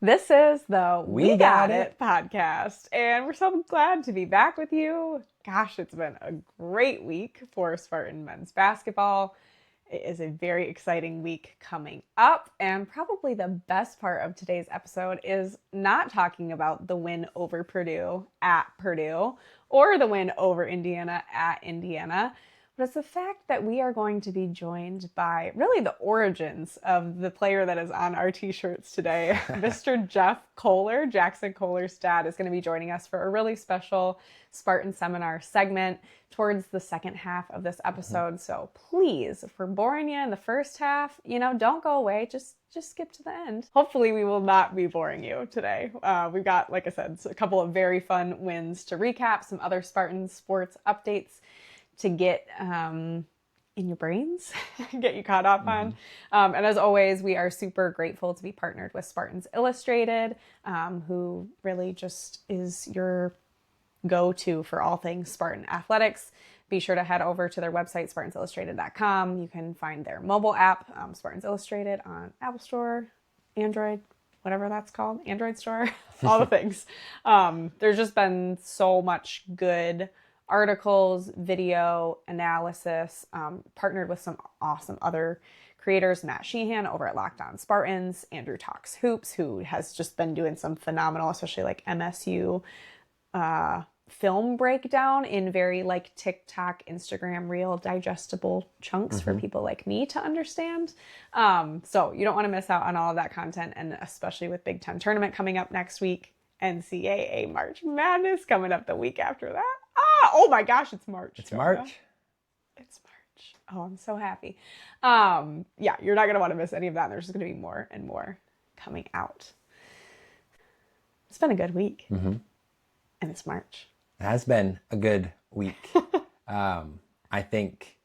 This is the We Got It podcast, and we're so glad to be back with you. Gosh, it's been a great week for Spartan men's basketball. It is a very exciting week coming up, and probably the best part of today's episode is not talking about the win over Purdue at Purdue or the win over Indiana at Indiana, but it's the fact that we are going to be joined by really the origins of the player that is on our t-shirts today. Mr. Jeff Kohler, Jaxon Kohler's dad, is going to be joining us for a really special Spartan seminar segment towards the second half of this episode. So please, if we're boring you in the first half, don't go away. Just skip to the end. Hopefully we will not be boring you today. We've got, like I said, a couple of very fun wins to recap, some other Spartan sports updates to get in your brains, get you caught up on. And as always, we are super grateful to be partnered with Spartans Illustrated, who really just is your go-to for all things Spartan athletics. Be sure to head over to their website, spartansillustrated.com. You can find their mobile app, Spartans Illustrated, on Apple Store, Android, whatever that's called, Android Store, all the things. There's just been so much good articles, video analysis, partnered with some awesome other creators, Matt Sheehan over at Locked On Spartans, Andrew Talks Hoops, who has just been doing some phenomenal, especially like MSU film breakdown in very like TikTok, Instagram reel digestible chunks for people like me to understand. So you don't want to miss out on all of that content, and especially with Big Ten tournament coming up next week, NCAA March Madness coming up the week after that. Oh my gosh, it's March. It's March. It's March. Oh, I'm so happy. Yeah, you're not going to want to miss any of that. There's just going to be more and more coming out. It's been a good week. And it's March. It has been a good week. I think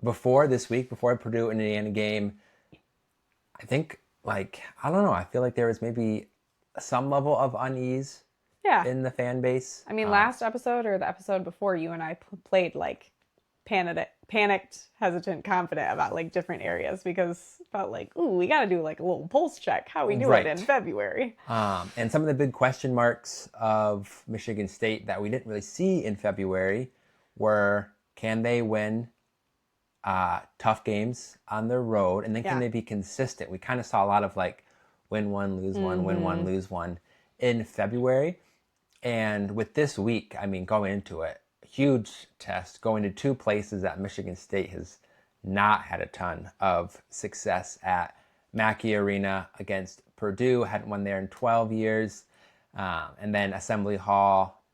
before this week, before Purdue and Indiana game, I think I don't know, I feel like there was maybe some level of unease in the fan base. I mean, last episode or the episode before, you and I played like panicked, hesitant, confident about like different areas, because felt like, ooh, we got to do like a little pulse check how we do it in February. And some of the big question marks of Michigan State that we didn't really see in February were, can they win tough games on the road? And then can they be consistent? We kind of saw a lot of like win one, lose one, win one, lose one in February. And with this week, I mean, going into it, huge test, going to two places that Michigan State has not had a ton of success at. Mackey Arena against Purdue, hadn't won there in 12 years. And then Assembly Hall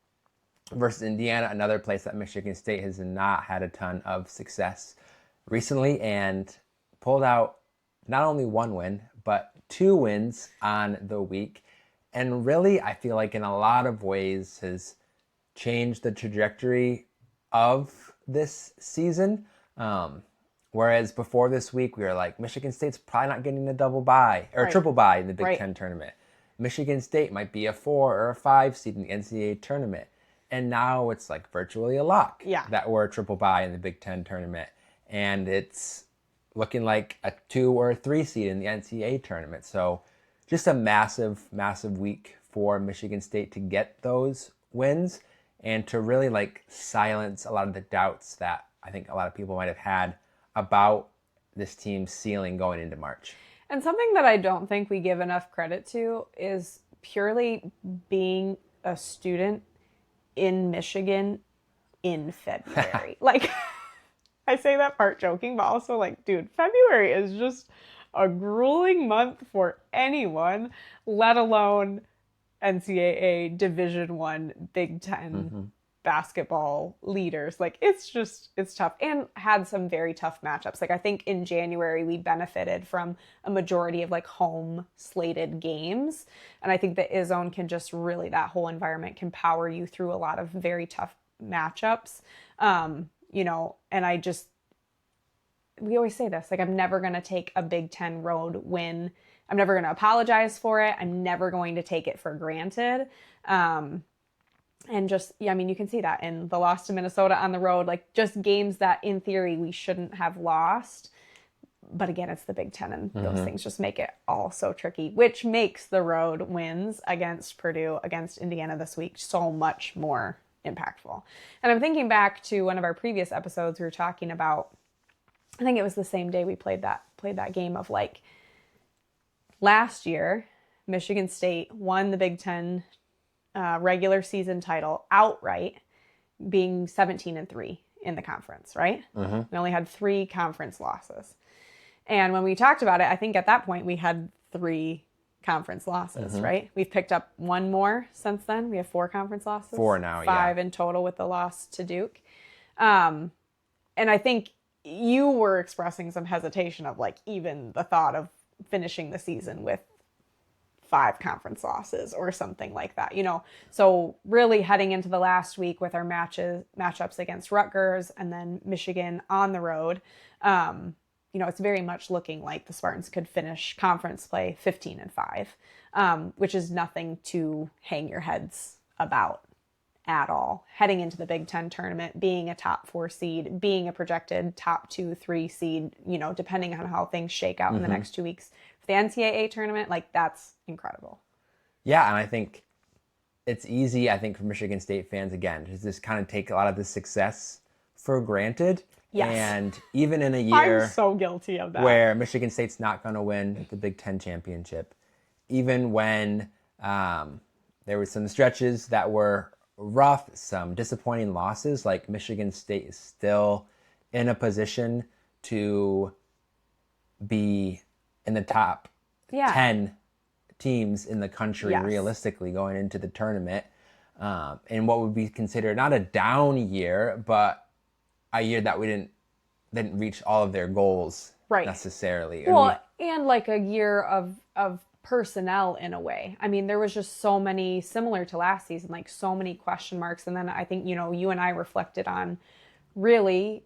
versus Indiana, another place that Michigan State has not had a ton of success recently, and pulled out not only one win, but two wins on the week. And really, I feel like in a lot of ways has changed the trajectory of this season. Whereas before this week, we were like, Michigan State's probably not getting a double bye or a triple bye in the Big Ten tournament. Michigan State might be a 4 or a 5 seed in the NCAA tournament. And now it's like virtually a lock that we're a triple bye in the Big Ten tournament. And it's looking like a 2 or a 3 seed in the NCAA tournament. So just a massive, massive week for Michigan State to get those wins and to really like silence a lot of the doubts that I think a lot of people might have had about this team's ceiling going into March. And something that I don't think we give enough credit to is purely being a student in Michigan in February. Like, I say that part joking, but also like, dude, February is just a grueling month for anyone, let alone NCAA Division I, Big Ten basketball leaders. Like, it's tough, and had some very tough matchups. Like, I think in January we benefited from a majority of like home slated games, and I think the IZone can just really, that whole environment can power you through a lot of very tough matchups. And we always say this, like, I'm never going to take a Big Ten road win. I'm never going to apologize for it. I'm never going to take it for granted. And just, I mean, you can see that in the loss to Minnesota on the road, like just games that in theory we shouldn't have lost. But again, it's the Big Ten, and those things just make it all so tricky, which makes the road wins against Purdue, against Indiana this week so much more impactful. And I'm thinking back to one of our previous episodes, we were talking about, I think it was the same day we played that game of like, last year, Michigan State won the Big Ten regular season title outright, being 17-3 in the conference, right? We only had 3 conference losses. And when we talked about it, I think at that point we had 3 conference losses, right? We've picked up 1 more since then. We have 4 conference losses. 4 now, 5 in total with the loss to Duke. And I think you were expressing some hesitation of like even the thought of finishing the season with 5 conference losses or something like that, you know? So really heading into the last week with our matchups against Rutgers and then Michigan on the road, you know, it's very much looking like the Spartans could finish conference play 15-5, which is nothing to hang your heads about at all. Heading into the Big Ten tournament, being a top 4 seed, being a projected top 2-3 seed, you know, depending on how things shake out in the next 2 weeks. For the NCAA tournament, like, that's incredible. Yeah, and I think it's easy, I think, for Michigan State fans, again, to just kind of take a lot of the success for granted. Yes. And even in a year I'm so guilty of that, where Michigan State's not going to win the Big Ten championship, even when there were some stretches that were rough, some disappointing losses, like Michigan State is still in a position to be in the top 10 teams in the country, realistically, going into the tournament, in what would be considered not a down year, but a year that we didn't reach all of their goals necessarily. Well, and like a year of personnel in a way. I mean, there was just so many, similar to last season, like so many question marks. And then I think, you know, you and I reflected on really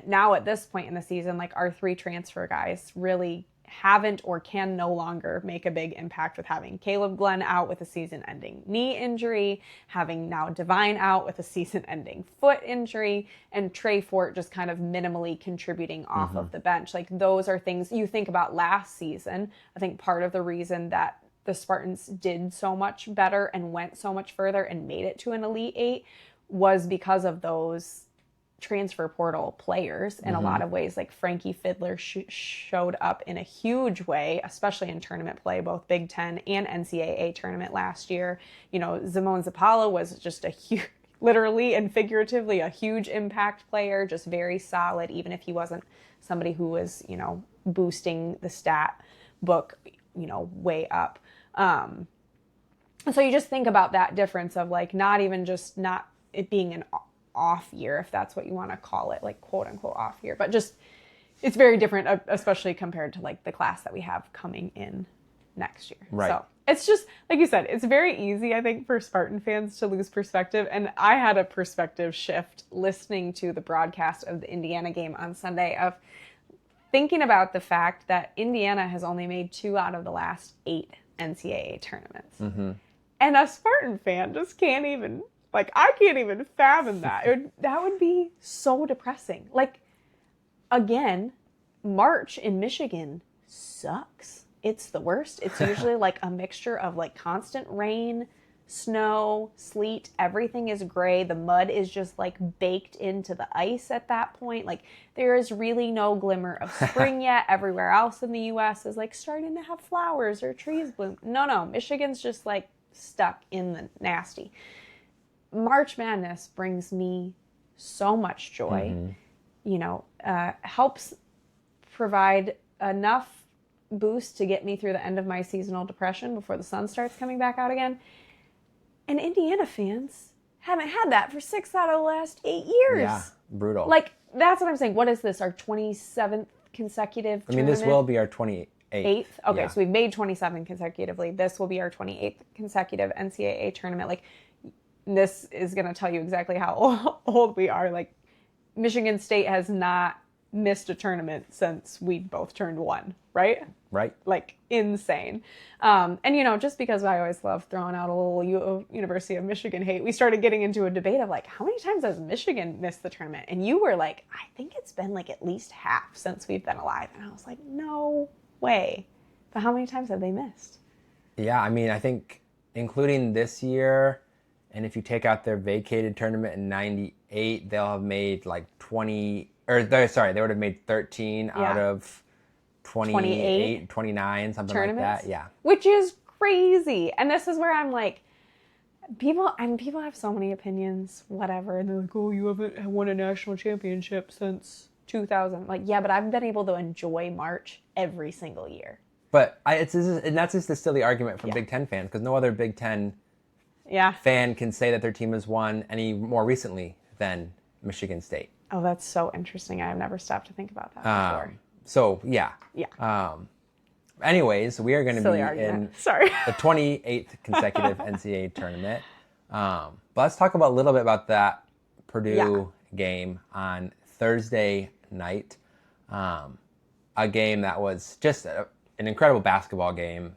now at this point in the season, like our 3 transfer guys really haven't or can no longer make a big impact, with having Caleb Glenn out with a season-ending knee injury, having now Divine out with a season-ending foot injury, and Trey Fort just kind of minimally contributing off of the bench. Like, those are things you think about last season. I think part of the reason that the Spartans did so much better and went so much further and made it to an Elite 8 was because of those transfer portal players in a lot of ways. Like Frankie Fiddler showed up in a huge way, especially in tournament play, both Big Ten and NCAA tournament last year. You know, Zimone Zapala was just a huge, literally and figuratively, a huge impact player, just very solid, even if he wasn't somebody who was, you know, boosting the stat book, you know, way up. So you just think about that difference of like, not even just not it being an off year, if that's what you want to call it, like quote unquote off year, but just it's very different, especially compared to like the class that we have coming in next year. Right. So it's just, like you said, it's very easy, I think, for Spartan fans to lose perspective. And I had a perspective shift listening to the broadcast of the Indiana game on Sunday of thinking about the fact that Indiana has only made 2 out of the last 8 NCAA tournaments. And a Spartan fan just can't even, like, I can't even fathom that. That would be so depressing. Like, again, March in Michigan sucks. It's the worst. It's usually like a mixture of like constant rain, snow, sleet. Everything is gray. The mud is just like baked into the ice at that point. Like, there is really no glimmer of spring yet. Everywhere else in the U.S. is like starting to have flowers or trees bloom. No, Michigan's just like stuck in the nasty. March Madness brings me so much joy, you know, helps provide enough boost to get me through the end of my seasonal depression before the sun starts coming back out again. And Indiana fans haven't had that for 6 out of the last 8 years. Yeah, brutal. Like, that's what I'm saying. What is this, our 27th consecutive tournament? I mean, this will be our 28th. Okay, yeah. So we've made 27 consecutively. This will be our 28th consecutive NCAA tournament. Like, this is going to tell you exactly how old we are. Like, Michigan State has not missed a tournament since we both turned 1, right? Right. Like insane. And just because I always love throwing out a little University of Michigan hate, we started getting into a debate of like, how many times has Michigan missed the tournament? And you were like, I think it's been like at least half since we've been alive. And I was like, no way. But how many times have they missed? Yeah, I mean, I think including this year, and if you take out their vacated tournament in 98, they'll have made like 20, or they would have made 13 out of 28, 29, something like that. Yeah. Which is crazy. And this is where I'm like, people have so many opinions, whatever. And they're like, oh, you haven't won a national championship since 2000. Like, yeah, but I've been able to enjoy March every single year. But and that's just a silly argument for Big Ten fans, because no other Big Ten fan can say that their team has won any more recently than Michigan State. Oh, that's so interesting. I've never stopped to think about that before. So, yeah. Anyways, we are going to be in the 28th consecutive NCAA tournament. But let's talk a little bit about that Purdue game on Thursday night. A game that was just an incredible basketball game,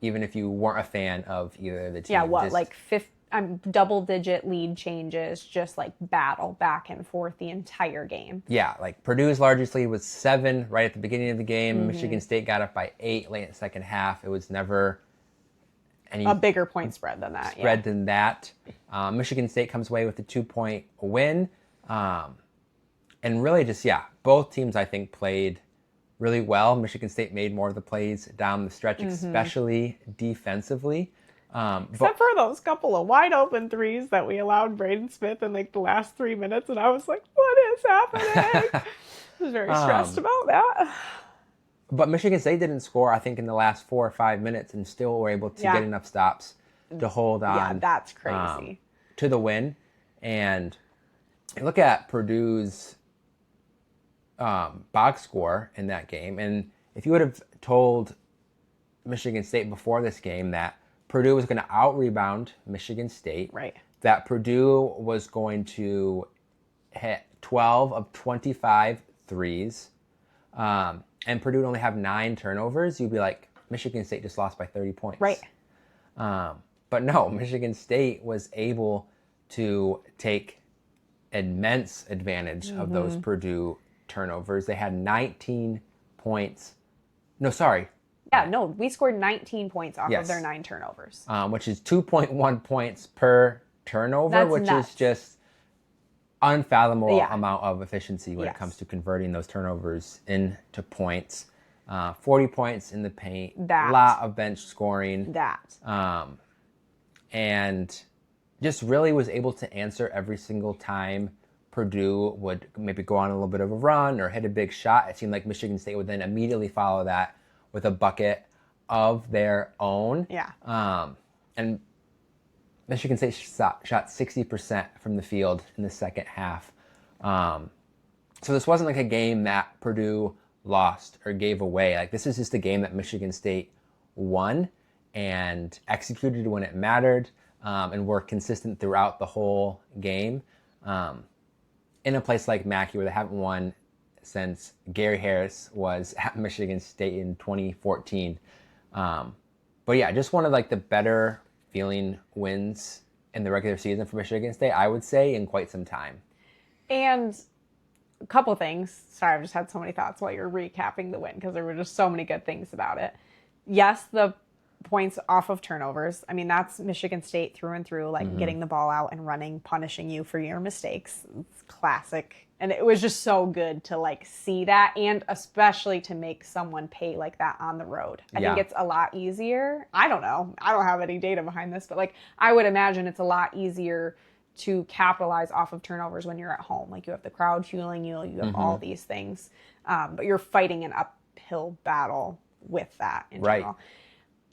even if you weren't a fan of either of the teams. Yeah, double-digit lead changes, just like battle back and forth the entire game. Yeah, like Purdue's largest lead was 7 right at the beginning of the game. Mm-hmm. Michigan State got up by 8 late in the second half. It was never a bigger point spread than that. Than that. Michigan State comes away with a 2-point win. And really just, both teams, I think, played really well. Michigan State made more of the plays down the stretch, especially defensively. Except for those couple of wide open threes that we allowed Braden Smith in like the last 3 minutes, and I was like, what is happening? I was very stressed about that. But Michigan State didn't score, I think, in the last 4 or 5 minutes, and still were able to get enough stops to hold on. Yeah, that's crazy. To the win. And you look at Purdue's box score in that game, and if you would have told Michigan State before this game that Purdue was going to out-rebound Michigan State, that Purdue was going to hit 12 of 25 threes, and Purdue would only have 9 turnovers, you'd be like, Michigan State just lost by 30 points. Right. But no, Michigan State was able to take immense advantage of those Purdue turnovers. They had 19 points. No, sorry. Yeah, no, we scored 19 points off of their 9 turnovers. Which is 2.1 points per turnover, which is just unfathomable amount of efficiency when it comes to converting those turnovers into points. 40 points in the paint, a lot of bench scoring. And just really was able to answer every single time Purdue would maybe go on a little bit of a run or hit a big shot. It seemed like Michigan State would then immediately follow that with a bucket of their own. And Michigan State shot 60% from the field in the second half. So this wasn't like a game that Purdue lost or gave away. Like, this is just a game that Michigan State won and executed when it mattered, and were consistent throughout the whole game. In a place like Mackey, where they haven't won since Gary Harris was at Michigan State in 2014. But yeah, just one of like the better feeling wins in the regular season for Michigan State, I would say, in quite some time. And a couple things. Sorry, I've just had so many thoughts while you're recapping the win, because there were just so many good things about it. Yes, the points off of turnovers. I mean, that's Michigan State through and through, like getting the ball out and running, punishing you for your mistakes. It's classic. And it was just so good to like see that, and especially to make someone pay like that on the road. I think it's a lot easier. I don't know. I don't have any data behind this, but like I would imagine it's a lot easier to capitalize off of turnovers when you're at home. Like, you have the crowd fueling you, you have all these things, but you're fighting an uphill battle with that in general.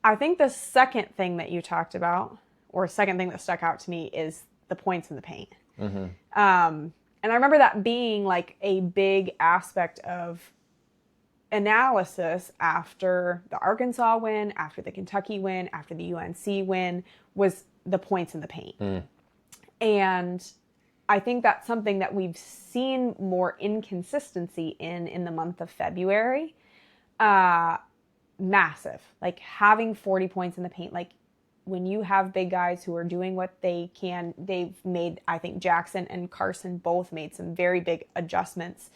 I think the second thing that you talked about, or second thing that stuck out to me, is the points in the paint. And I remember that being like a big aspect of analysis after the Arkansas win, after the Kentucky win, after the UNC win, was the points in the paint. And I think that's something that we've seen more inconsistency in the month of February. massive. Like having 40 points in the paint, like when you have big guys who are doing what they can, they've made, I think Jaxon and Carson both made some very big adjustments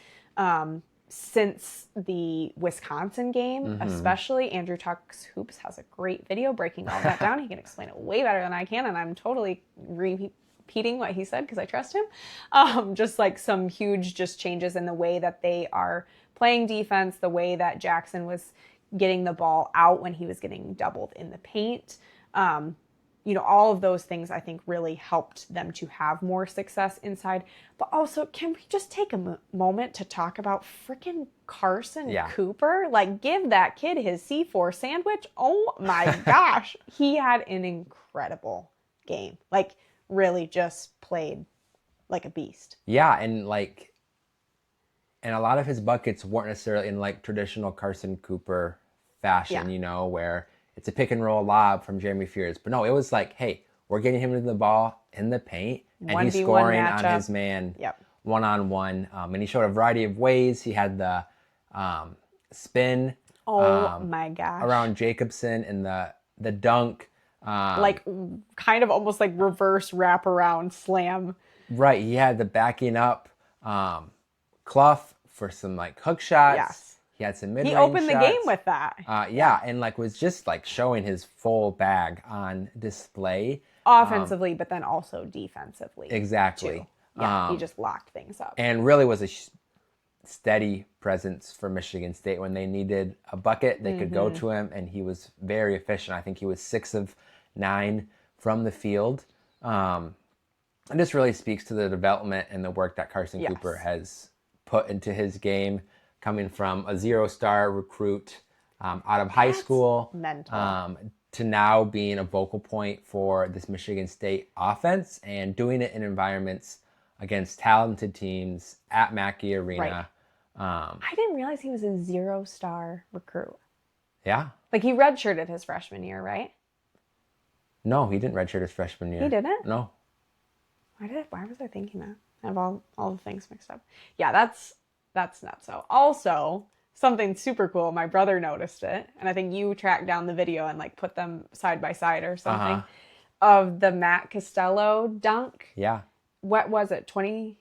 since the Wisconsin game, especially. Andrew Tuck's Hoops has a great video breaking all that down. He can explain it way better than I can, and I'm totally repeating what he said because I trust him. Just like some huge just changes in the way that they are playing defense, the way that Jaxon was getting the ball out when he was getting doubled in the paint. All of those things I think really helped them to have more success inside. But also, can we just take a moment to talk about freaking Carson Cooper? Like, give that kid his C4 sandwich. Oh my gosh. He had an incredible game. Like, really just played like a beast. Yeah, and a lot of his buckets weren't necessarily in like traditional Carson Cooper fashion, where it's a pick and roll lob from Jeremy Fears. But no, it was like, hey, we're getting him into the ball in the paint, and he's scoring on his man one-on-one. And he showed a variety of ways. He had the spin my gosh, around Jacobson and the dunk. Like kind of almost like reverse wraparound slam. Right. He had the backing up Clough for some like hook shots. Yes. He had some mid-range shots. He opened shots. The game with that. And like was just like showing his full bag on display. Offensively, but then also defensively. Exactly. Too. Yeah, he just locked things up. And really was a steady presence for Michigan State. When they needed a bucket, they could go to him, and he was very efficient. I think he was 6 of 9 from the field. And this really speaks to the development and the work that Carson Cooper has put into his game, coming from a 0-star recruit out of high school to now being a vocal point for this Michigan State offense and doing it in environments against talented teams at Mackey Arena. Right. I didn't realize he was a 0-star recruit. Yeah. Like he redshirted his freshman year, right? No, he didn't redshirt his freshman year. He didn't? No. Why was I thinking that? I have all the things mixed up. Yeah, that's nuts. So also, something super cool, my brother noticed it, and I think you tracked down the video and like put them side by side or something, of the Matt Costello dunk. Yeah. What was it, 20?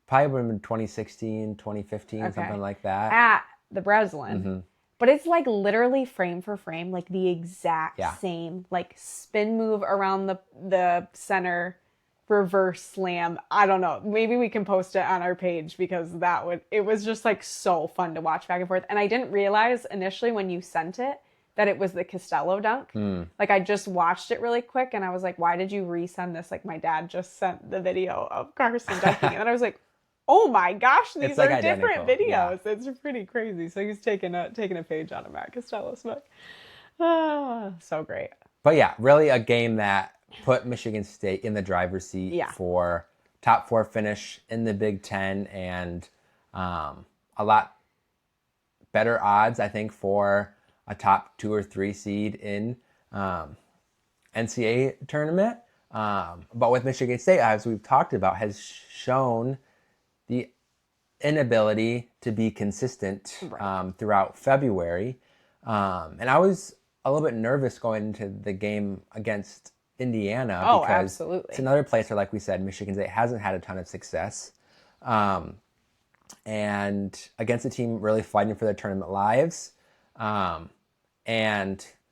Probably in 2016, 2015, something like that. At the Breslin. But it's like literally frame for frame, like the exact same, like spin move around the center, reverse slam. I don't know. Maybe we can post it on our page because it was just like so fun to watch back and forth. And I didn't realize initially when you sent it that it was the Costello dunk. Like I just watched it really quick and I was like, why did you resend this? Like my dad just sent the video of Carson dunking. And then I was like, oh my gosh, these are like different videos. Yeah. It's pretty crazy. So he's taking a page out of Matt Costello's book. So great. But yeah, really a game that put Michigan State in the driver's seat for top 4 finish in the Big Ten, and a lot better odds, I think, for a top 2 or 3 seed in NCAA tournament. But with Michigan State, as we've talked about, has shown the inability to be consistent throughout February. And I was a little bit nervous going into the game against Indiana because it's another place where, like we said, Michigan State hasn't had a ton of success. And against a team really fighting for their tournament lives. And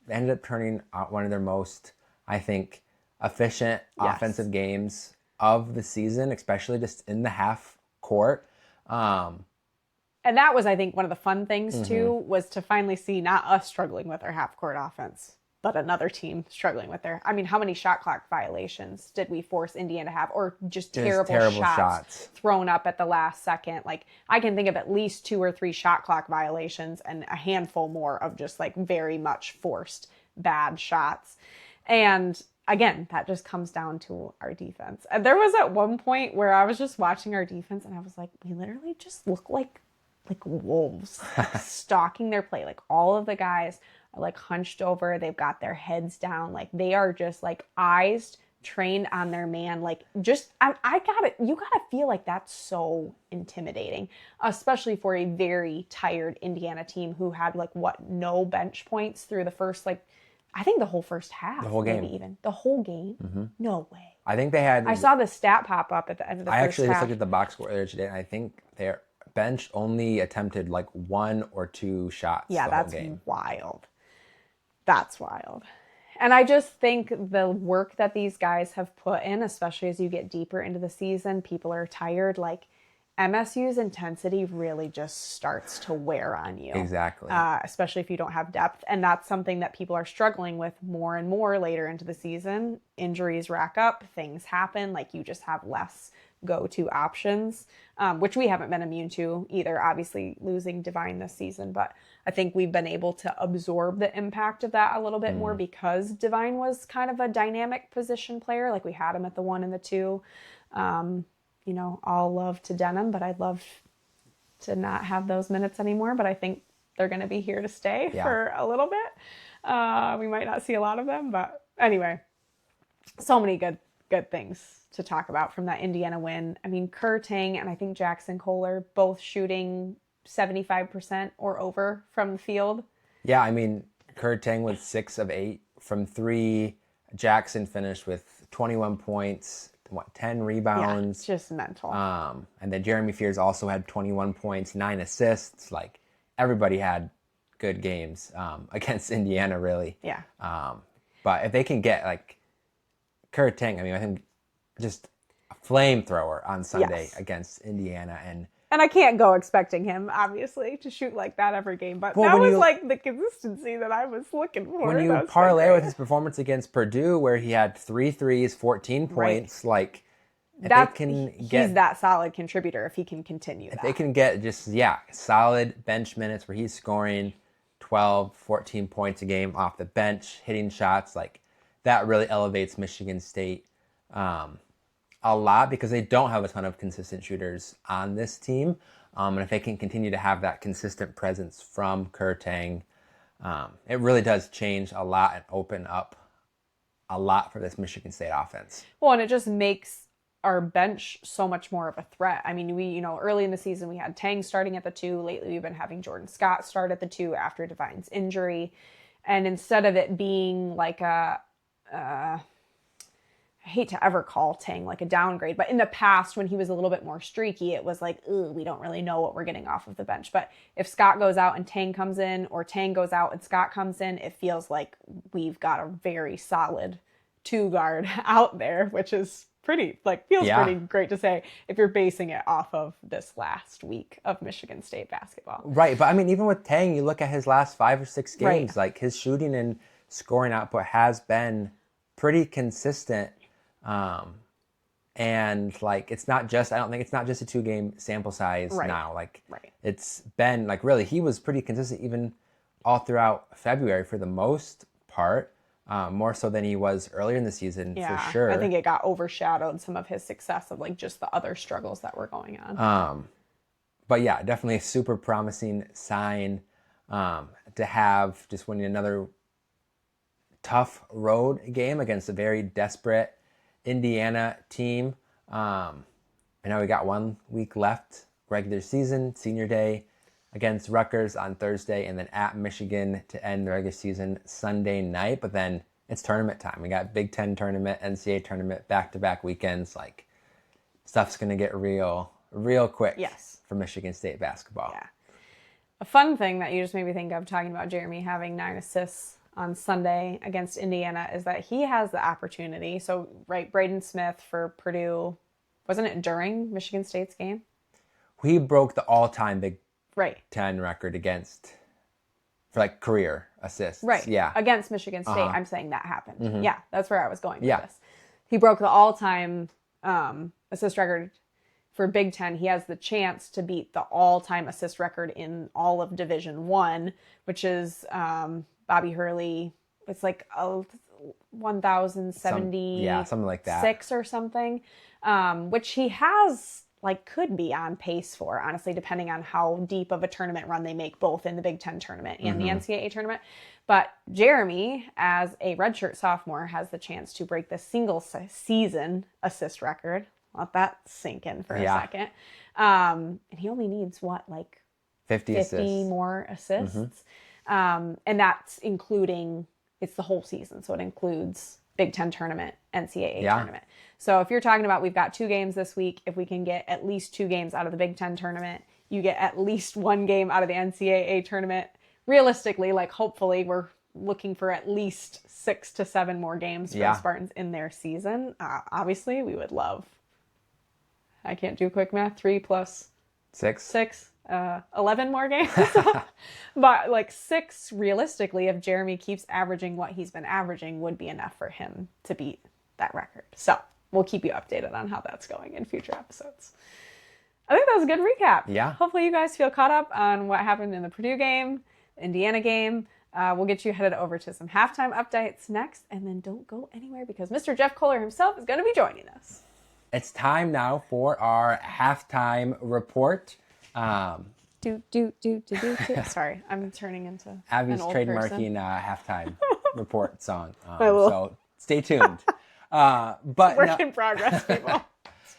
ended up turning out one of their most, I think, efficient offensive games of the season, especially just in the half court. And that was, I think, one of the fun things, too, was to finally see not us struggling with our half-court offense, but another team struggling with their... I mean, how many shot clock violations did we force Indiana to have? Or just terrible shots thrown up at the last second? Like, I can think of at least 2 or 3 shot clock violations and a handful more of just, like, very much forced bad shots. And... again, that just comes down to our defense. And there was at one point where I was just watching our defense and I was like, we literally just look like wolves stalking their play. Like all of the guys are like hunched over. They've got their heads down. Like they are just like eyes trained on their man. Like, just, you gotta feel like that's so intimidating, especially for a very tired Indiana team who had, like, no bench points through the first, like, I think the whole first half. The whole game. Maybe even. The whole game? Mm-hmm. No way. I think they had... I saw the stat pop up at the end of the first half. I actually just looked at the box score earlier today, and I think their bench only attempted, like, 1 or 2 shots the whole game. Wild. That's wild. And I just think the work that these guys have put in, especially as you get deeper into the season, people are tired. Like, MSU's intensity really just starts to wear on you. Exactly. Especially if you don't have depth. And that's something that people are struggling with more and more later into the season. Injuries rack up, things happen, like you just have less go-to options, which we haven't been immune to either, obviously losing Divine this season. But I think we've been able to absorb the impact of that a little bit more because Divine was kind of a dynamic position player. Like, we had him at the 1 and the 2. You know, all love to Denham, but I'd love to not have those minutes anymore. But I think they're going to be here to stay for a little bit. We might not see a lot of them, but anyway, so many good things to talk about from that Indiana win. I mean, Kerr Tang and I think Jaxon Kohler both shooting 75% or over from the field. Yeah, I mean, Kerr Tang with 6 of 8 from 3. Jaxon finished with 21 points. 10 rebounds. Yeah, just mental. And then Jeremy Fears also had 21 points, 9 assists. Like, everybody had good games against Indiana, really. Yeah. But if they can get, like, Kerr Tang, I mean, I think just a flamethrower on Sunday against Indiana. And I can't go expecting him, obviously, to shoot like that every game. But that was like the consistency that I was looking for. When you parlay with his performance against Purdue, where he had 3 threes, 14 points, like, if they can get... He's that solid contributor if he can continue that. If they can get just, solid bench minutes where he's scoring 12, 14 points a game off the bench, hitting shots, like, that really elevates Michigan State a lot because they don't have a ton of consistent shooters on this team. And if they can continue to have that consistent presence from Kerr Tang, it really does change a lot and open up a lot for this Michigan State offense. Well, and it just makes our bench so much more of a threat. I mean, we, early in the season, we had Tang starting at the 2. Lately, we've been having Jordan Scott start at the 2 after Divine's injury. And instead of it being like I hate to ever call Tang like a downgrade, but in the past when he was a little bit more streaky, it was like, we don't really know what we're getting off of the bench. But if Scott goes out and Tang comes in, or Tang goes out and Scott comes in, it feels like we've got a very solid 2 guard out there, which is pretty great to say if you're basing it off of this last week of Michigan State basketball. Right, but I mean, even with Tang, you look at his last 5 or 6 games, like his shooting and scoring output has been pretty consistent. And like, I don't think it's not just a 2-game sample size now. Like, it's been like, really, he was pretty consistent even all throughout February for the most part, more so than he was earlier in the season, for sure. I think it got overshadowed, some of his success of like just the other struggles that were going on. But yeah, definitely a super promising sign, to have just winning another tough road game against a very desperate Indiana team. I know we got 1 week left, regular season, senior day against Rutgers on Thursday, and then at Michigan to end the regular season Sunday night. But then it's tournament time. We got Big Ten tournament, NCAA tournament, back-to-back weekends. Like, stuff's going to get real quick for Michigan State basketball. Yeah. A fun thing that you just made me think of, talking about Jeremy having 9 assists on Sunday against Indiana, is that he has the opportunity. So, Braden Smith for Purdue, wasn't it during Michigan State's game? He broke the all-time Big Ten record for like career assists. Right. Yeah. Against Michigan State. I'm saying that happened. Mm-hmm. Yeah, that's where I was going with this. He broke the all-time assist record for Big Ten. He has the chance to beat the all-time assist record in all of Division I, which is Bobby Hurley. It's like 1,070, something like that, 6 or something, which he has could be on pace for, honestly, depending on how deep of a tournament run they make, both in the Big Ten tournament and the NCAA tournament. But Jeremy, as a redshirt sophomore, has the chance to break the single season assist record. Let that sink in for a second. And he only needs 50 assists. more assists. And that's including, it's the whole season. So it includes Big Ten tournament, NCAA tournament. So if you're talking about, we've got 2 games this week, if we can get at least 2 games out of the Big Ten tournament, you get at least 1 game out of the NCAA tournament. Realistically, hopefully we're looking for at least 6 to 7 more games for the Spartans in their season. Obviously, we would love, I can't do quick math, 3 plus 6, 11 more games. But 6, realistically, if Jeremy keeps averaging what he's been averaging, would be enough for him to beat that record. So we'll keep you updated on how that's going in future episodes. I think that was a good recap. Yeah. Hopefully you guys feel caught up on what happened in the Purdue game, the Indiana game. We'll get you headed over to some halftime updates next, and then don't go anywhere because Mr. Jeff Kohler himself is going to be joining us. It's time now for our halftime report. Sorry, I'm turning into Abby's an old trademarking person. Halftime report song. So stay tuned. But Work in progress, people.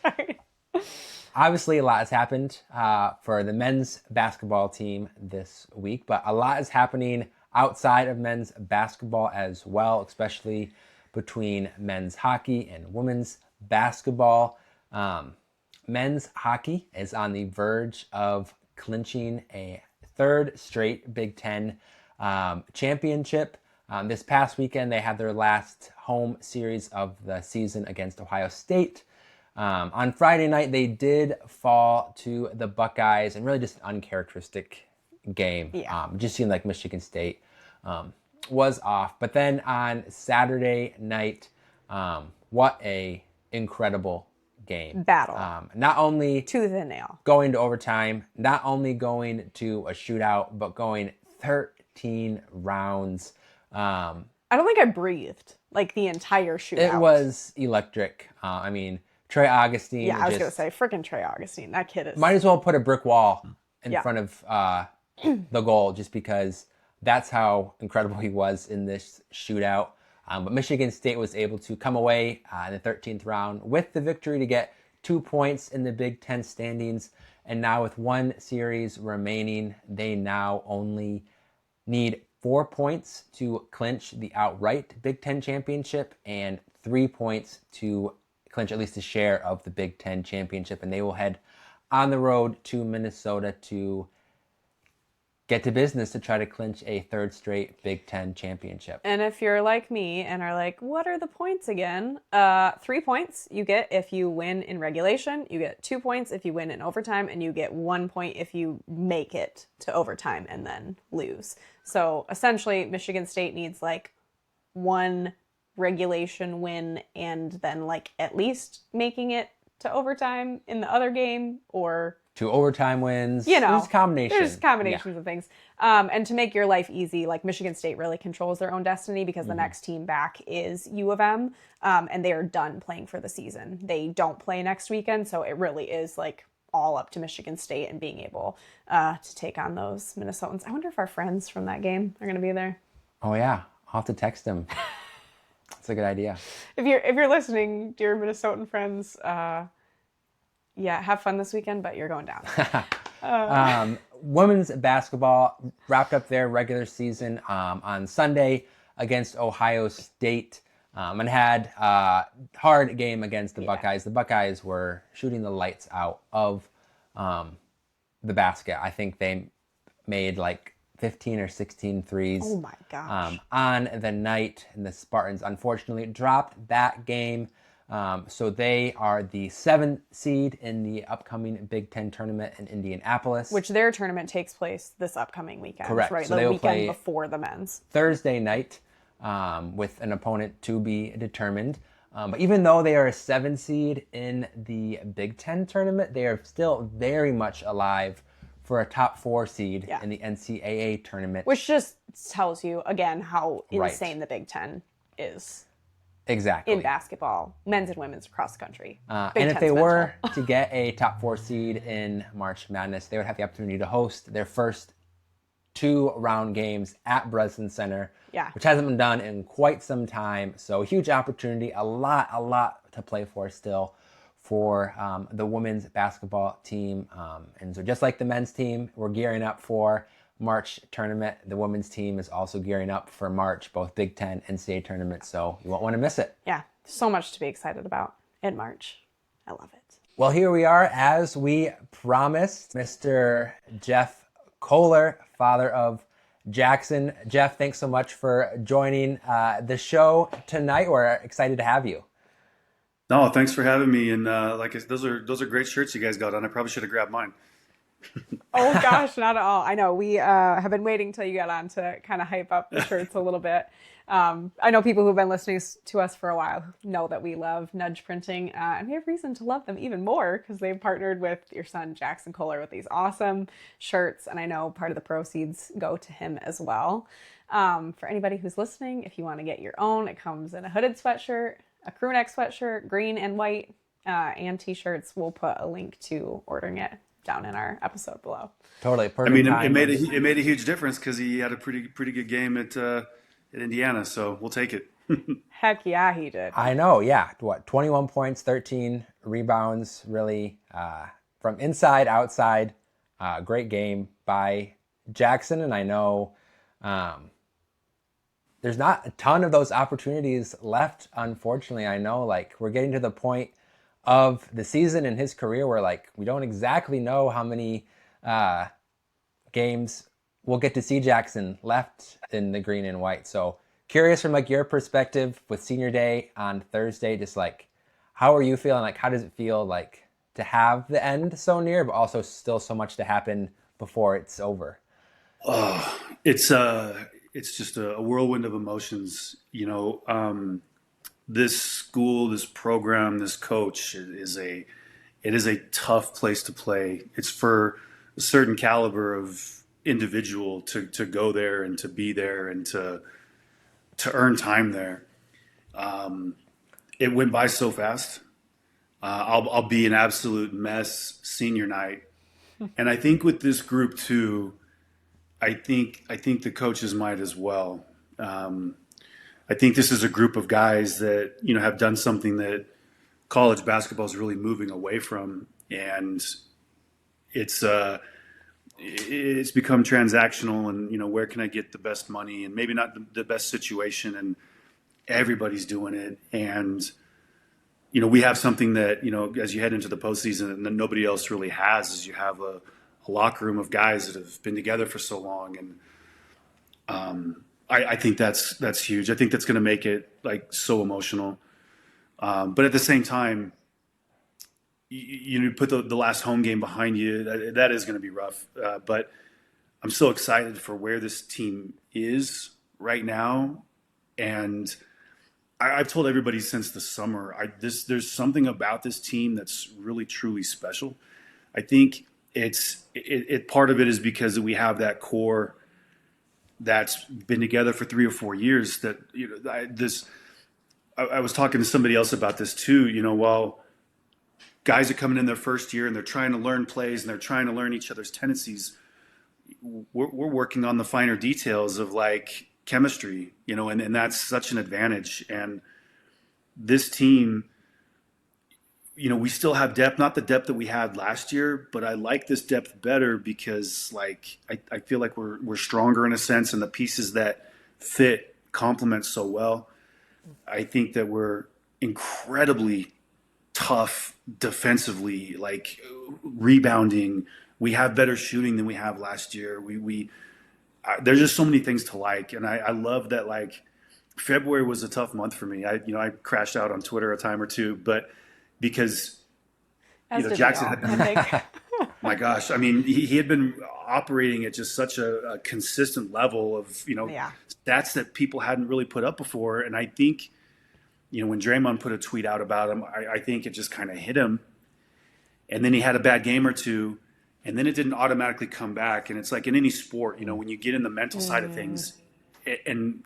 Sorry. Obviously, a lot has happened for the men's basketball team this week, but a lot is happening outside of men's basketball as well, especially between men's hockey and women's basketball. Men's hockey is on the verge of clinching a 3rd straight Big Ten championship. This past weekend, they had their last home series of the season against Ohio State. On Friday night, they did fall to the Buckeyes, and really just an uncharacteristic game. Just seemed like Michigan State was off. But then on Saturday night, what a incredible game. Battle. Not only Tooth and nail. Going to overtime, not only going to a shootout, but going 13 rounds. I don't think I breathed the entire shootout. It was electric. Trey Augustine. Yeah, I was going to say, freaking Trey Augustine. That kid is... Might as well put a brick wall in front of the goal just because that's how incredible he was in this shootout. But Michigan State was able to come away in the 13th round with the victory to get 2 points in the Big Ten standings. And now with 1 series remaining, they now only need 4 points to clinch the outright Big Ten championship and 3 points to clinch at least a share of the Big Ten championship. And they will head on the road to Minnesota to get to business to try to clinch a 3rd straight Big Ten championship. And if you're like me and are like, what are the points again? 3 points you get if you win in regulation. You get 2 points if you win in overtime. And you get 1 point if you make it to overtime and then lose. So essentially, Michigan State needs 1 regulation win and then at least making it to overtime in the other game, or 2 overtime wins. There's combinations. Of things. And to make your life easy, Michigan State really controls their own destiny because the next team back is U of M, and they are done playing for the season. They don't play next weekend, so it really is all up to Michigan State and being able to take on those Minnesotans. I wonder if our friends from that game are going to be there. Oh yeah, I'll have to text them. That's a good idea. If you're listening, dear Minnesotan friends, have fun this weekend, but you're going down. Women's basketball wrapped up their regular season on Sunday against Ohio State and had a hard game against the Buckeyes. The Buckeyes were shooting the lights out of the basket. I think they made 15 or 16 threes. Oh my gosh. On the night, and the Spartans unfortunately dropped that game. So they are the 7th seed in the upcoming Big Ten tournament in Indianapolis. Which their tournament takes place this upcoming weekend. Correct. Right, So the they will weekend play before the men's. Thursday night with an opponent to be determined. But even though they are a 7 seed in the Big Ten tournament, they are still very much alive for a top 4 seed in the NCAA tournament. Which just tells you, again, how insane the Big Ten is. Exactly. in basketball, men's and women's across the country. And Big if Ten they special. were to get a top 4 seed in March Madness, they would have the opportunity to host their first 2 round games at Breslin Center, Yeah. which hasn't been done in quite some time. So huge opportunity, a lot to play for still for the women's basketball team. And so just like the men's team, we're gearing up for March tournament. The women's team is also gearing up for March, both Big Ten and NCAA tournaments. So you won't want to miss it. Yeah, so much to be excited about in March. I love it. Well, here we are, as we promised, Mr. Jeff Kohler, father of Jaxon. Jeff, thanks so much for joining the show tonight. We're excited to have you. No, thanks for having me. And those are great shirts you guys got on. I probably should have grabbed mine. Oh gosh, not at all. I know we have been waiting till you got on to kind of hype up the shirts a little bit. I know people who've been listening to us for a while know that we love Nudge Printing, and we have reason to love them even more because they've partnered with your son Jaxon Kohler with these awesome shirts, and I know part of the proceeds go to him as well. For anybody who's listening, if you want to get your own, it comes in a hooded sweatshirt, a crew neck sweatshirt, green and white, and t-shirts. We'll put a link to ordering it down in our episode below. Totally perfect. I mean, time. it made a huge difference because he had a pretty good game at Indiana. So we'll take it. Heck yeah, he did. I know, yeah. 21 points, 13 rebounds, really from inside, outside. Great game by Jaxon. And I know there's not a ton of those opportunities left, unfortunately. I know, like, we're getting to the point of the season in his career where, like, we don't exactly know how many games we'll get to see Jaxon left in the green and white. So curious from, like, your perspective with senior day on Thursday, just like, how are you feeling? Like, how does it feel like to have the end so near, but also still so much to happen before it's over? Oh, it's just a whirlwind of emotions. This school, this program, this coach is a tough place to play. It's for a certain caliber of individual to go there and to be there and to earn time there. It went by so fast. I'll be an absolute mess senior night, and I think with this group too, I think the coaches might as well. I think this is a group of guys that have done something that college basketball is really moving away from, and it's become transactional. And where can I get the best money, and maybe not the best situation, and everybody's doing it. And we have something that as you head into the postseason, and that nobody else really has, is you have a locker room of guys that have been together for so long, and I think that's huge. I think that's going to make it like so emotional. But at the same time, you put the last home game behind you. That is going to be rough. But I'm so excited for where this team is right now, and I've told everybody since the summer. There's something about this team that's really truly special. I think part of it is because we have that core that's been together for 3 or 4 years. That I was talking to somebody else about this too. While guys are coming in their first year and they're trying to learn plays and they're trying to learn each other's tendencies, we're working on the finer details of like chemistry, and that's such an advantage. And this team, we still have depth, not the depth that we had last year, but I like this depth better because like I feel like we're stronger in a sense, and the pieces that fit complement so well. I think that we're incredibly tough defensively, like rebounding. We have better shooting than we have last year. There's just so many things to like, and I love that. Like February was a tough month for me. I crashed out on Twitter a time or two, but because Jaxon had my gosh, I mean he had been operating at just such a consistent level of stats that people hadn't really put up before. And I think when Draymond put a tweet out about him, I think it just kind of hit him, and then he had a bad game or two, and then it didn't automatically come back. And it's like in any sport, when you get in the mental side of things, and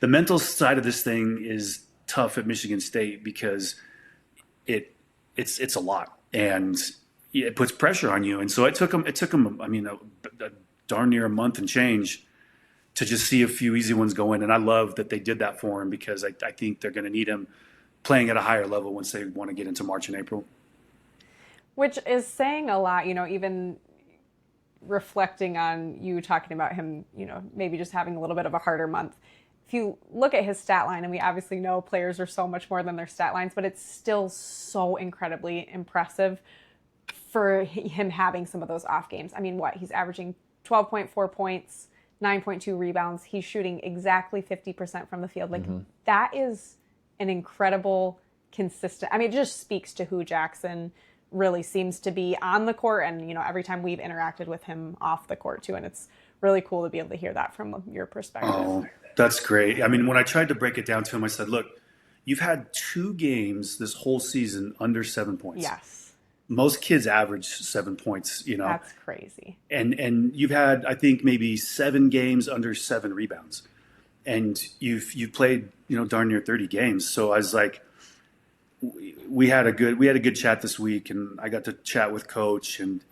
the mental side of this thing is tough at Michigan State because it's a lot, and it puts pressure on you. And so it took him, I mean, a darn near a month and change to just see a few easy ones go in. And I love that they did that for him, because I think they're going to need him playing at a higher level once they want to get into March and April. Which is saying a lot, even reflecting on you talking about him, maybe just having a little bit of a harder month. If you look at his stat line, and we obviously know players are so much more than their stat lines, but it's still so incredibly impressive for him having some of those off games. I mean, he's averaging 12.4 points, 9.2 rebounds. He's shooting exactly 50% from the field. Like, that is an incredible, consistent. I mean, it just speaks to who Jaxon really seems to be on the court, and every time we've interacted with him off the court too. And it's really cool to be able to hear that from your perspective. Oh, that's great. I mean, when I tried to break it down to him, I said, look, you've had 2 games this whole season under 7 points. Yes. Most kids average 7 points, That's crazy. And you've had, I think, maybe 7 games under 7 rebounds. And you've played, darn near 30 games. So I was like, we had a good chat this week, and I got to chat with Coach, and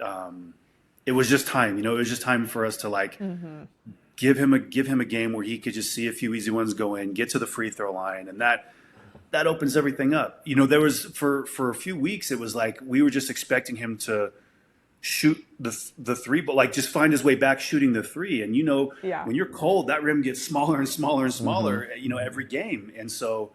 it was just time. It was just time for us to give him a game where he could just see a few easy ones go in, get to the free throw line, and that opens everything up. There was for a few weeks, it was like we were just expecting him to shoot the three, but like just find his way back shooting the three. And when you're cold, that rim gets smaller and smaller and smaller, every game. And so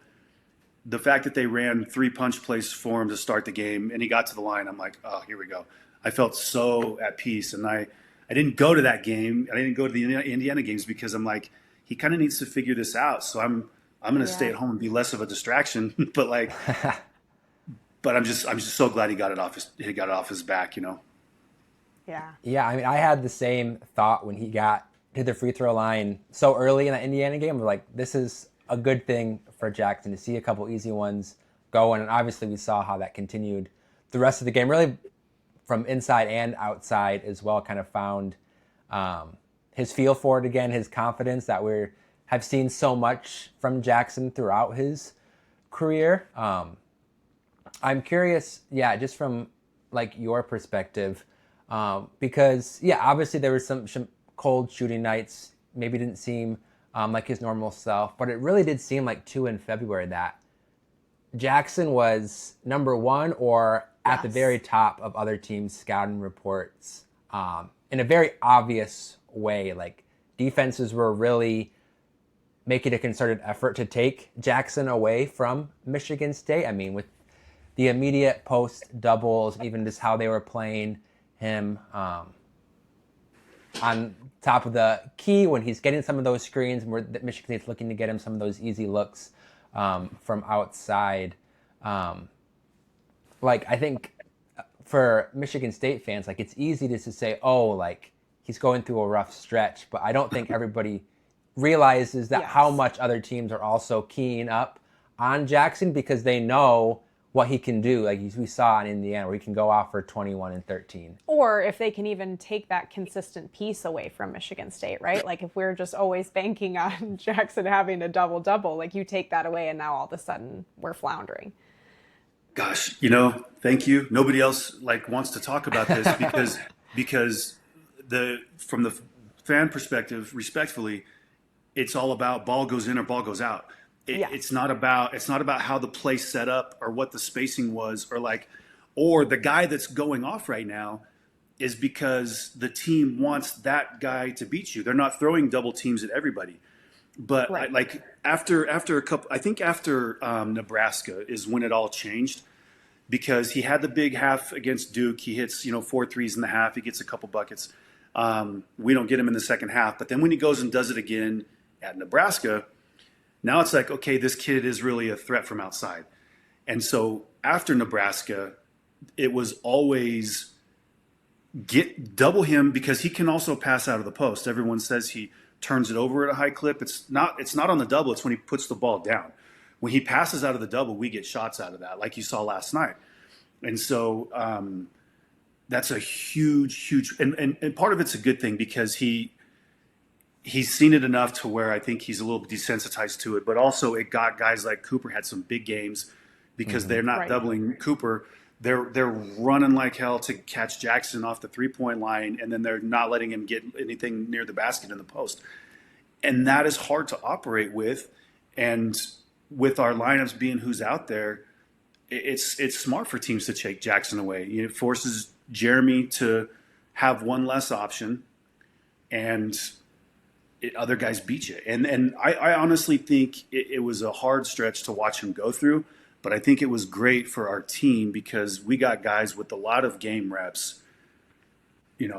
the fact that they ran 3 punch plays for him to start the game, and he got to the line, I'm like, oh, here we go. I felt so at peace. And I didn't go to that game. I didn't go to the Indiana games because I'm like, he kind of needs to figure this out. So I'm going to stay at home and be less of a distraction. but I'm just so glad he got it off his back, Yeah. Yeah, I mean, I had the same thought when he got to the free throw line so early in that Indiana game. We're like, this is a good thing for Jaxon to see a couple easy ones go. And obviously we saw how that continued the rest of the game, really from inside and outside as well. Kind of found his feel for it again, his confidence that have seen so much from Jaxon throughout his career. I'm curious, just from like your perspective, because obviously there were some cold shooting nights, maybe didn't seem like his normal self, but it really did seem like too in February that Jaxon was number 1 or at the very top of other teams' scouting reports in a very obvious way. Like, defenses were really making a concerted effort to take Jaxon away from Michigan State. I mean, with the immediate post doubles, even just how they were playing him on top of the key when he's getting some of those screens, where Michigan State's looking to get him some of those easy looks from outside. I think for Michigan State fans, like, it's easy to say, oh, like, he's going through a rough stretch, but I don't think everybody realizes that how much other teams are also keying up on Jaxon because they know what he can do. Like we saw in Indiana, where he can go off for 21 and 13. Or if they can even take that consistent piece away from Michigan State, right? Like, if we're just always banking on Jaxon having a double-double, like, you take that away and now all of a sudden we're floundering. Gosh, thank you. Nobody else wants to talk about this because from the fan perspective, respectfully, it's all about ball goes in or ball goes out. It's not about how the play set up or what the spacing was or the guy that's going off right now is because the team wants that guy to beat you. They're not throwing double teams at everybody. But after a couple, I think after Nebraska is when it all changed, because he had the big half against Duke. He hits 4 threes in the half. He gets a couple buckets. We don't get him in the second half. But then when he goes and does it again at Nebraska, now it's like, okay, this kid is really a threat from outside. And so after Nebraska, it was always double him, because he can also pass out of the post. Everyone says he turns it over at a high clip. It's not on the double. It's when he puts the ball down. When he passes out of the double, we get shots out of that, like you saw last night. And so that's a huge, and part of it's a good thing, because he he's seen it enough to where I think he's a little desensitized to it. But also, it got guys like Cooper had some big games because they're not Right. doubling Cooper. They're running like hell to catch Jaxon off the 3-point line, and then they're not letting him get anything near the basket in the post. And that is hard to operate with. And with our lineups being who's out there, it's smart for teams to take Jaxon away. It forces Jeremy to have one less option, and other guys beat you. And I honestly think it was a hard stretch to watch him go through, but I think it was great for our team because we got guys with a lot of game reps,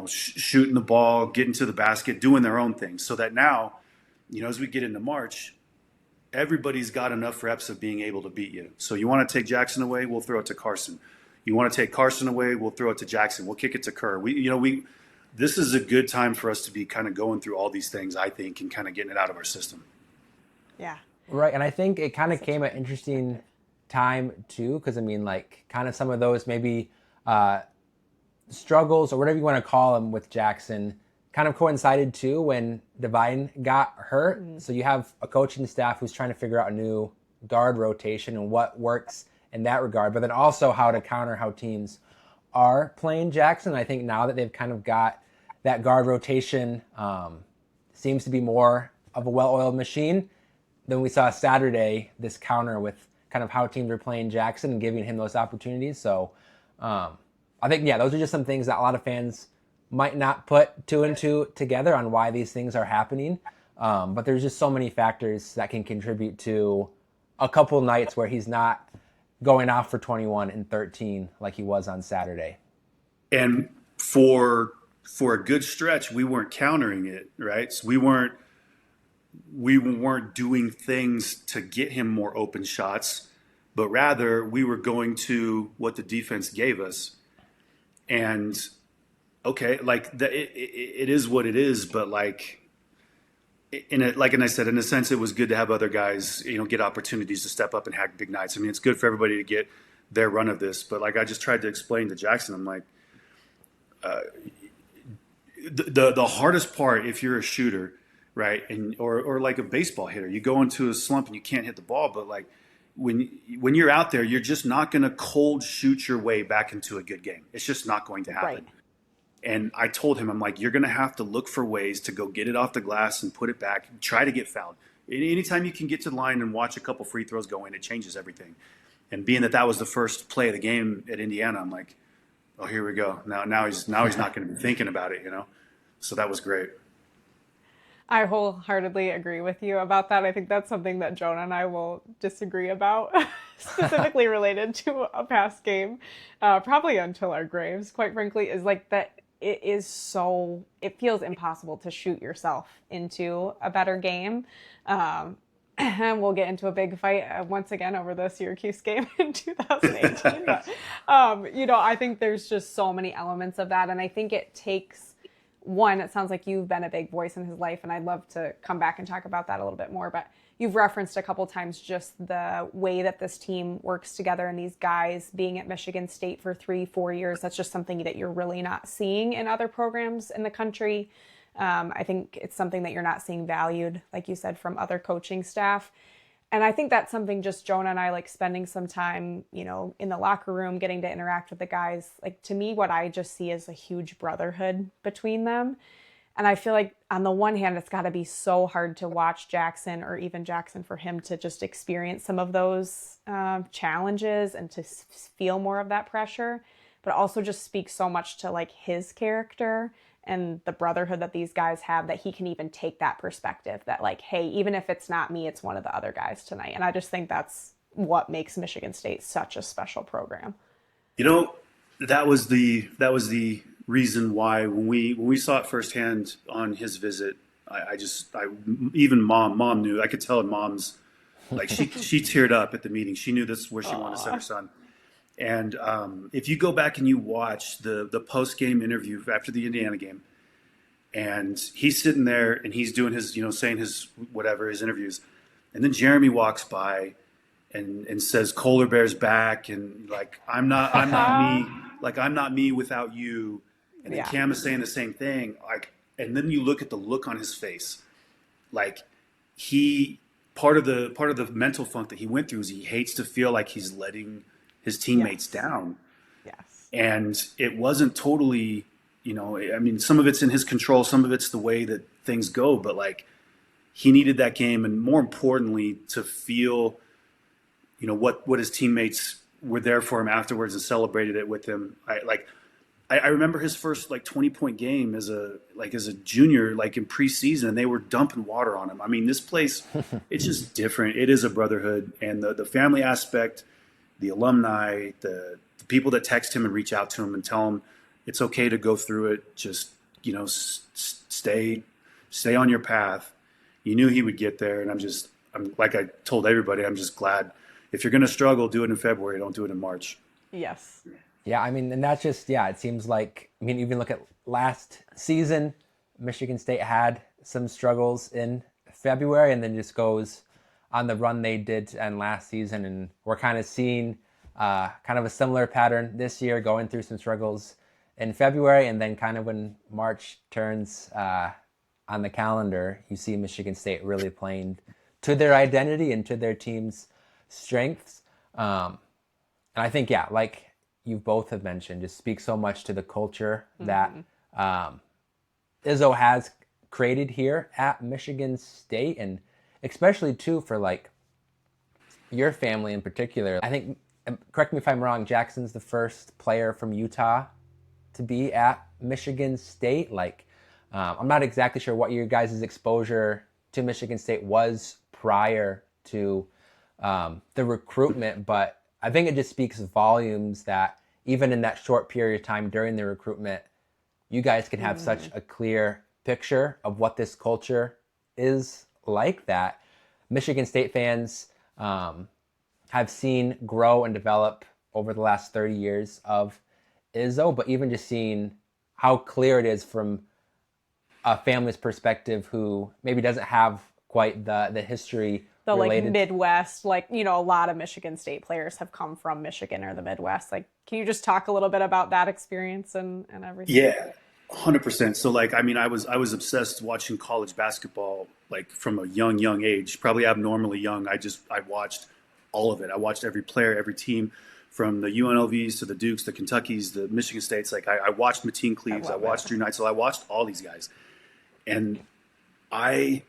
shooting the ball, getting to the basket, doing their own thing, so that now, as we get into March, everybody's got enough reps of being able to beat you. So you want to take Jaxon away, we'll throw it to Carson. You want to take Carson away, we'll throw it to Jaxon. We'll kick it to Kerr. This is a good time for us to be kind of going through all these things, I think, and kind of getting it out of our system. Yeah. Right, and I think it kind of came at an interesting time too, because kind of some of those maybe struggles or whatever you want to call them with Jaxon kind of coincided too when Divine got hurt. So you have a coaching staff who's trying to figure out a new guard rotation and what works in that regard, but then also how to counter how teams are playing Jaxon. I think now that they've kind of got that guard rotation seems to be more of a well-oiled machine than we saw Saturday, this counter with kind of how teams are playing Jaxon and giving him those opportunities. So I think, those are just some things that a lot of fans might not put two and two together on why these things are happening. But there's just so many factors that can contribute to a couple nights where he's not going off for 21 and 13 like he was on Saturday. And for a good stretch, we weren't countering it, right? So we weren't doing things to get him more open shots, but rather we were going to what the defense gave us. And okay, it is what it is, but and I said, in a sense, it was good to have other guys, get opportunities to step up and have big nights. I mean, it's good for everybody to get their run of this, but I just tried to explain to Jaxon, I'm like, the hardest part if you're a shooter, right, and or like a baseball hitter, you go into a slump and you can't hit the ball, but when you're out there, you're just not going to cold shoot your way back into a good game. It's just not going to happen. Right. And I told him, I'm like, you're going to have to look for ways to go get it off the glass and put it back, try to get fouled. Anytime you can get to the line and watch a couple free throws go in, it changes everything. And being that was the first play of the game at Indiana, I'm like, oh, here we go. Now he's not going to be thinking about it, So that was great. I wholeheartedly agree with you about that. I think that's something that Jonah and I will disagree about, specifically related to a past game, probably until our graves, quite frankly, is that it feels impossible to shoot yourself into a better game. And we'll get into a big fight once again over the Syracuse game in 2018. But, I think there's just so many elements of that. And I think it takes one, it sounds like you've been a big voice in his life, and I'd love to come back and talk about that a little bit more. But you've referenced a couple times just the way that this team works together and these guys being at Michigan State for 3-4 years. That's just something that you're really not seeing in other programs in the country. I think it's something that you're not seeing valued, like you said, from other coaching staff. And I think that's something just Jonah and I like spending some time, in the locker room, getting to interact with the guys. Like, to me, what I just see is a huge brotherhood between them. And I feel like on the one hand, it's got to be so hard to watch Jaxon, or even Jaxon, for him to just experience some of those challenges and to feel more of that pressure, but also just speaks so much to his character and the brotherhood that these guys have, that he can even take that perspective that hey, even if it's not me, it's one of the other guys tonight. And I just think that's what makes Michigan State such a special program. That was the reason why when we saw it firsthand on his visit, I even mom knew. I could tell mom's she teared up at the meeting. She knew this is where she wanted to send her son. And if you go back and you watch the post-game interview after the Indiana game, and he's sitting there and he's doing his, saying his interviews, and then Jeremy walks by and says Kohler bears back, and I'm not me, I'm not me without you, and then Cam is saying the same thing, and then you look at the look on his face, like he part of the mental funk that he went through is he hates to feel like he's letting his teammates Yes. down. Yes. And it wasn't totally, I mean, some of it's in his control, some of it's the way that things go, but like he needed that game, and more importantly, to feel, what his teammates were there for him afterwards and celebrated it with him. I remember his first like 20-point game as a junior, like in preseason, and they were dumping water on him. I mean, this place, it's just different. It is a brotherhood, and the family aspect, the alumni, the people that text him and reach out to him and tell him it's okay to go through it. Just, stay on your path. You knew he would get there. And I'm like I told everybody, I'm just glad if you're going to struggle, do it in February. Don't do it in March. Yes. Yeah, I mean, and that's just, it seems like, I mean, even look at last season, Michigan State had some struggles in February and then just goes on the run they did to end last season. And we're kind of seeing kind of a similar pattern this year, going through some struggles in February. And then kind of when March turns on the calendar, you see Michigan State really playing to their identity and to their team's strengths. And I think, like you both have mentioned, just speaks so much to the culture that Izzo has created here at Michigan State, and especially too for like your family in particular. I think, correct me if I'm wrong, Jackson's the first player from Utah to be at Michigan State. Like, I'm not exactly sure what your guys' exposure to Michigan State was prior to the recruitment, but I think it just speaks volumes that even in that short period of time during the recruitment, you guys can have such a clear picture of what this culture is like, that Michigan State fans have seen grow and develop over the last 30 years of Izzo, but even just seeing how clear it is from a family's perspective who maybe doesn't have quite the history The related. like Midwest, like, a lot of Michigan State players have come from Michigan or the Midwest. Like, can you just talk a little bit about that experience and everything? Yeah, 100%. So like, I mean, I was obsessed watching college basketball, like from a young age, probably abnormally young. I watched all of it. I watched every player, every team, from the UNLVs to the Dukes, the Kentuckys, the Michigan States. Like I watched Mateen Cleaves, I watched Drew Knight. So I watched all these guys. And I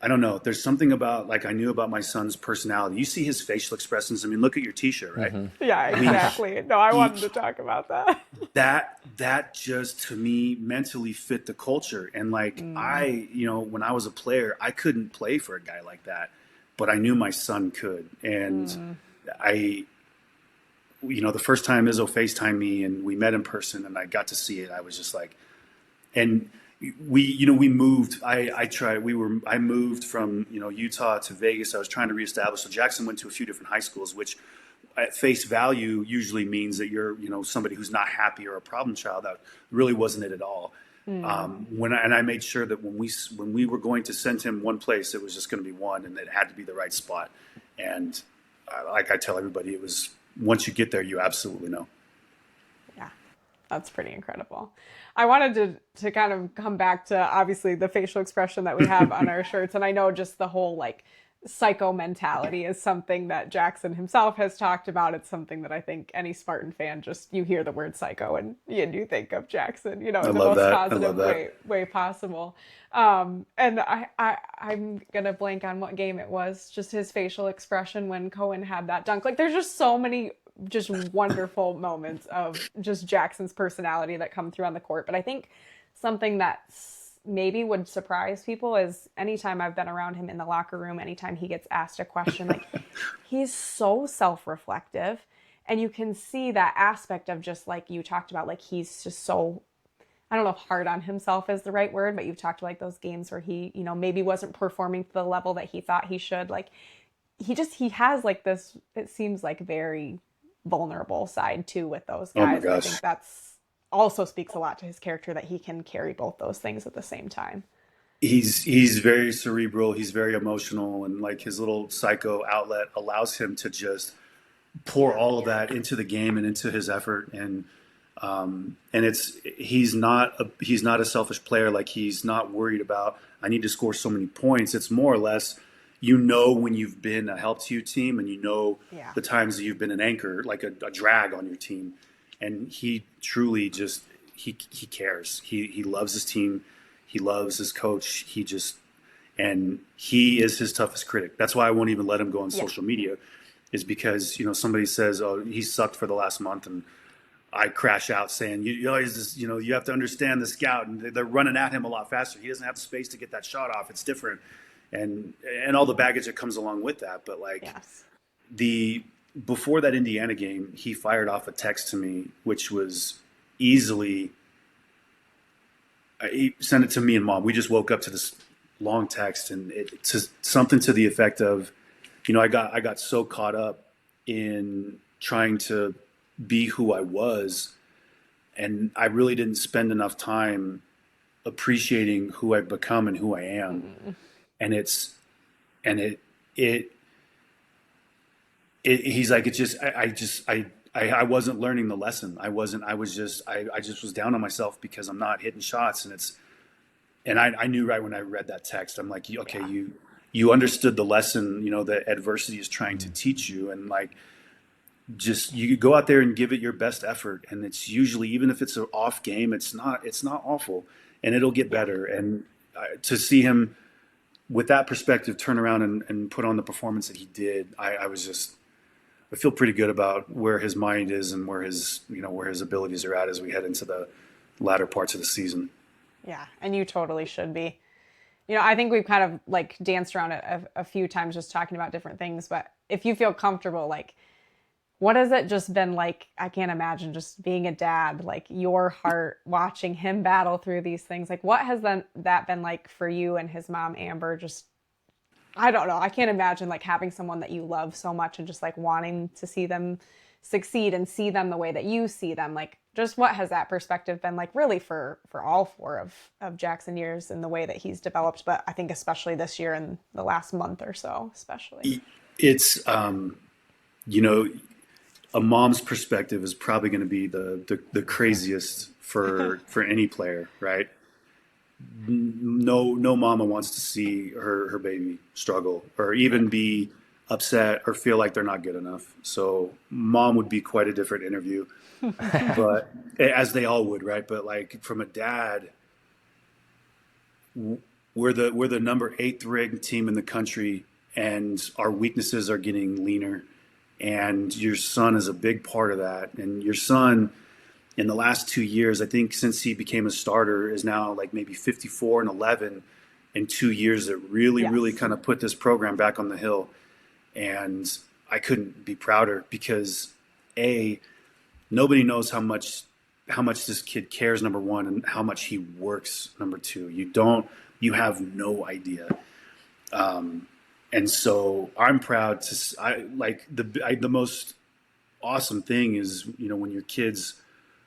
don't know. There's something about, like, I knew about my son's personality. You see his facial expressions. I mean, look at your T-shirt, right? Yeah, exactly. No, I wanted to talk about that. That just, to me, mentally fit the culture. And like, when I was a player, I couldn't play for a guy like that, but I knew my son could. And the first time Izzo FaceTimed me and we met in person and I got to see it, I was just like, and we moved. I moved from, Utah to Vegas. I was trying to reestablish. So Jackson went to a few different high schools, which at face value usually means that you're, somebody who's not happy or a problem child. That really wasn't it at all. I made sure that when we were going to send him one place, it was just going to be one, and it had to be the right spot. And like I tell everybody, it was, once you get there, you absolutely know. Yeah, that's pretty incredible. I wanted to kind of come back to, obviously, the facial expression that we have on our shirts. And I know just the whole like psycho mentality is something that Jaxon himself has talked about. It's something that I think any Spartan fan, just you hear the word psycho and you think of Jaxon, in the most positive way possible. And I'm going to blank on what game it was, just his facial expression when Cohen had that dunk. Like, there's just so many just wonderful moments of just Jackson's personality that come through on the court. But I think something that maybe would surprise people is anytime I've been around him in the locker room, anytime he gets asked a question, like he's so self-reflective, and you can see that aspect of, just like you talked about, like he's just so, I don't know if hard on himself is the right word, but you've talked about like those games where he, maybe wasn't performing to the level that he thought he should. Like he has like this, it seems like very vulnerable side too with those guys. Oh my gosh. I think that's also speaks a lot to his character, that he can carry both those things at the same time. He's very cerebral, he's very emotional, and like his little psycho outlet allows him to just pour all of that into the game and into his effort. And And he's not a selfish player. Like he's not worried about I need to score so many points. It's more or less when you've been a help to your team, and Yeah. the times that you've been an anchor, like a drag on your team. And he truly just he cares. He loves his team. He loves his coach. And he is his toughest critic. That's why I won't even let him go on social media, is because somebody says, "Oh, he sucked for the last month," and I crash out saying, you have to understand the scout, and they're running at him a lot faster. He doesn't have the space to get that shot off. It's different, and all the baggage that comes along with that. But like before that Indiana game, he fired off a text to me, which was easily. He sent it to me and Mom. We just woke up to this long text, and it's something to the effect of, I got so caught up in trying to be who I was, and I really didn't spend enough time appreciating who I've become and who I am. Mm-hmm. He's like, I wasn't learning the lesson. I just was down on myself because I'm not hitting shots. And I knew right when I read that text, I'm like, okay, you understood the lesson, that adversity is trying to teach you. And like, just you go out there and give it your best effort, and it's usually, even if it's an off game, it's not awful, and it'll get better. And to see him with that perspective turn around and put on the performance that he did, I feel pretty good about where his mind is and where his abilities are at as we head into the latter parts of the season. Yeah, and you totally should be. I think we've kind of like danced around it a few times just talking about different things, but if you feel comfortable, like, what has it just been like? I can't imagine just being a dad, like your heart watching him battle through these things. Like, what has that been like for you and his mom, Amber? Just, I don't know. I can't imagine like having someone that you love so much and just like wanting to see them succeed and see them the way that you see them. Like, just what has that perspective been like really for all four of Jaxon years and the way that he's developed, but I think especially this year and the last month or so, especially. It's, a mom's perspective is probably going to be the craziest for any player, right? No mama wants to see her baby struggle or even be upset or feel like they're not good enough. So mom would be quite a different interview, but as they all would, right? But like from a dad, we're the number 8th ranked team in the country, and our weaknesses are getting leaner. And your son is a big part of that. And your son, in the last 2 years, I think since he became a starter, is now like maybe 54-11 in 2 years that really kind of put this program back on the hill. And I couldn't be prouder because nobody knows how much this kid cares, number one, and how much he works, number two. You have no idea. And so I'm proud the most awesome thing is, when your kids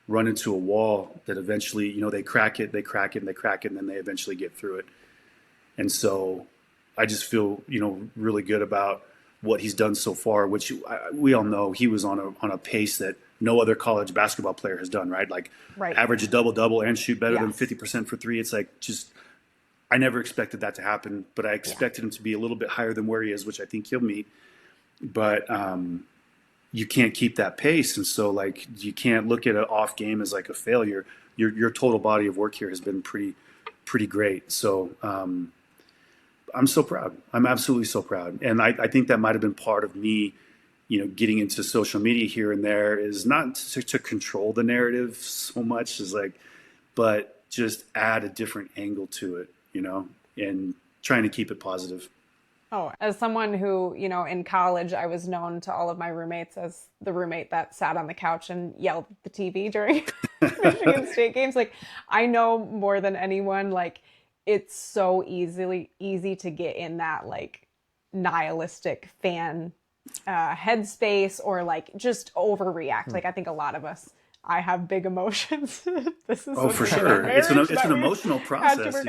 run into a wall that eventually, they crack it, and then they eventually get through it. And so I just feel, really good about what he's done so far, which we all know he was on a pace that no other college basketball player has done, right? Like average a double-double and shoot better than 50% for three. It's like I never expected that to happen, but I expected him to be a little bit higher than where he is, which I think he'll meet. But you can't keep that pace. And so like you can't look at an off game as like a failure. Your total body of work here has been pretty great. So I'm so proud. I'm absolutely so proud. And I think that might have been part of me, getting into social media here and there, is not to control the narrative so much as but just add a different angle to it, and trying to keep it positive. Oh, as someone who, in college, I was known to all of my roommates as the roommate that sat on the couch and yelled at the TV during Michigan State games. Like, I know more than anyone, like, it's so easy to get in that, like, nihilistic fan headspace or, like, just overreact. Like, I think a lot of us, I have big emotions. This is for sure. It's an emotional process,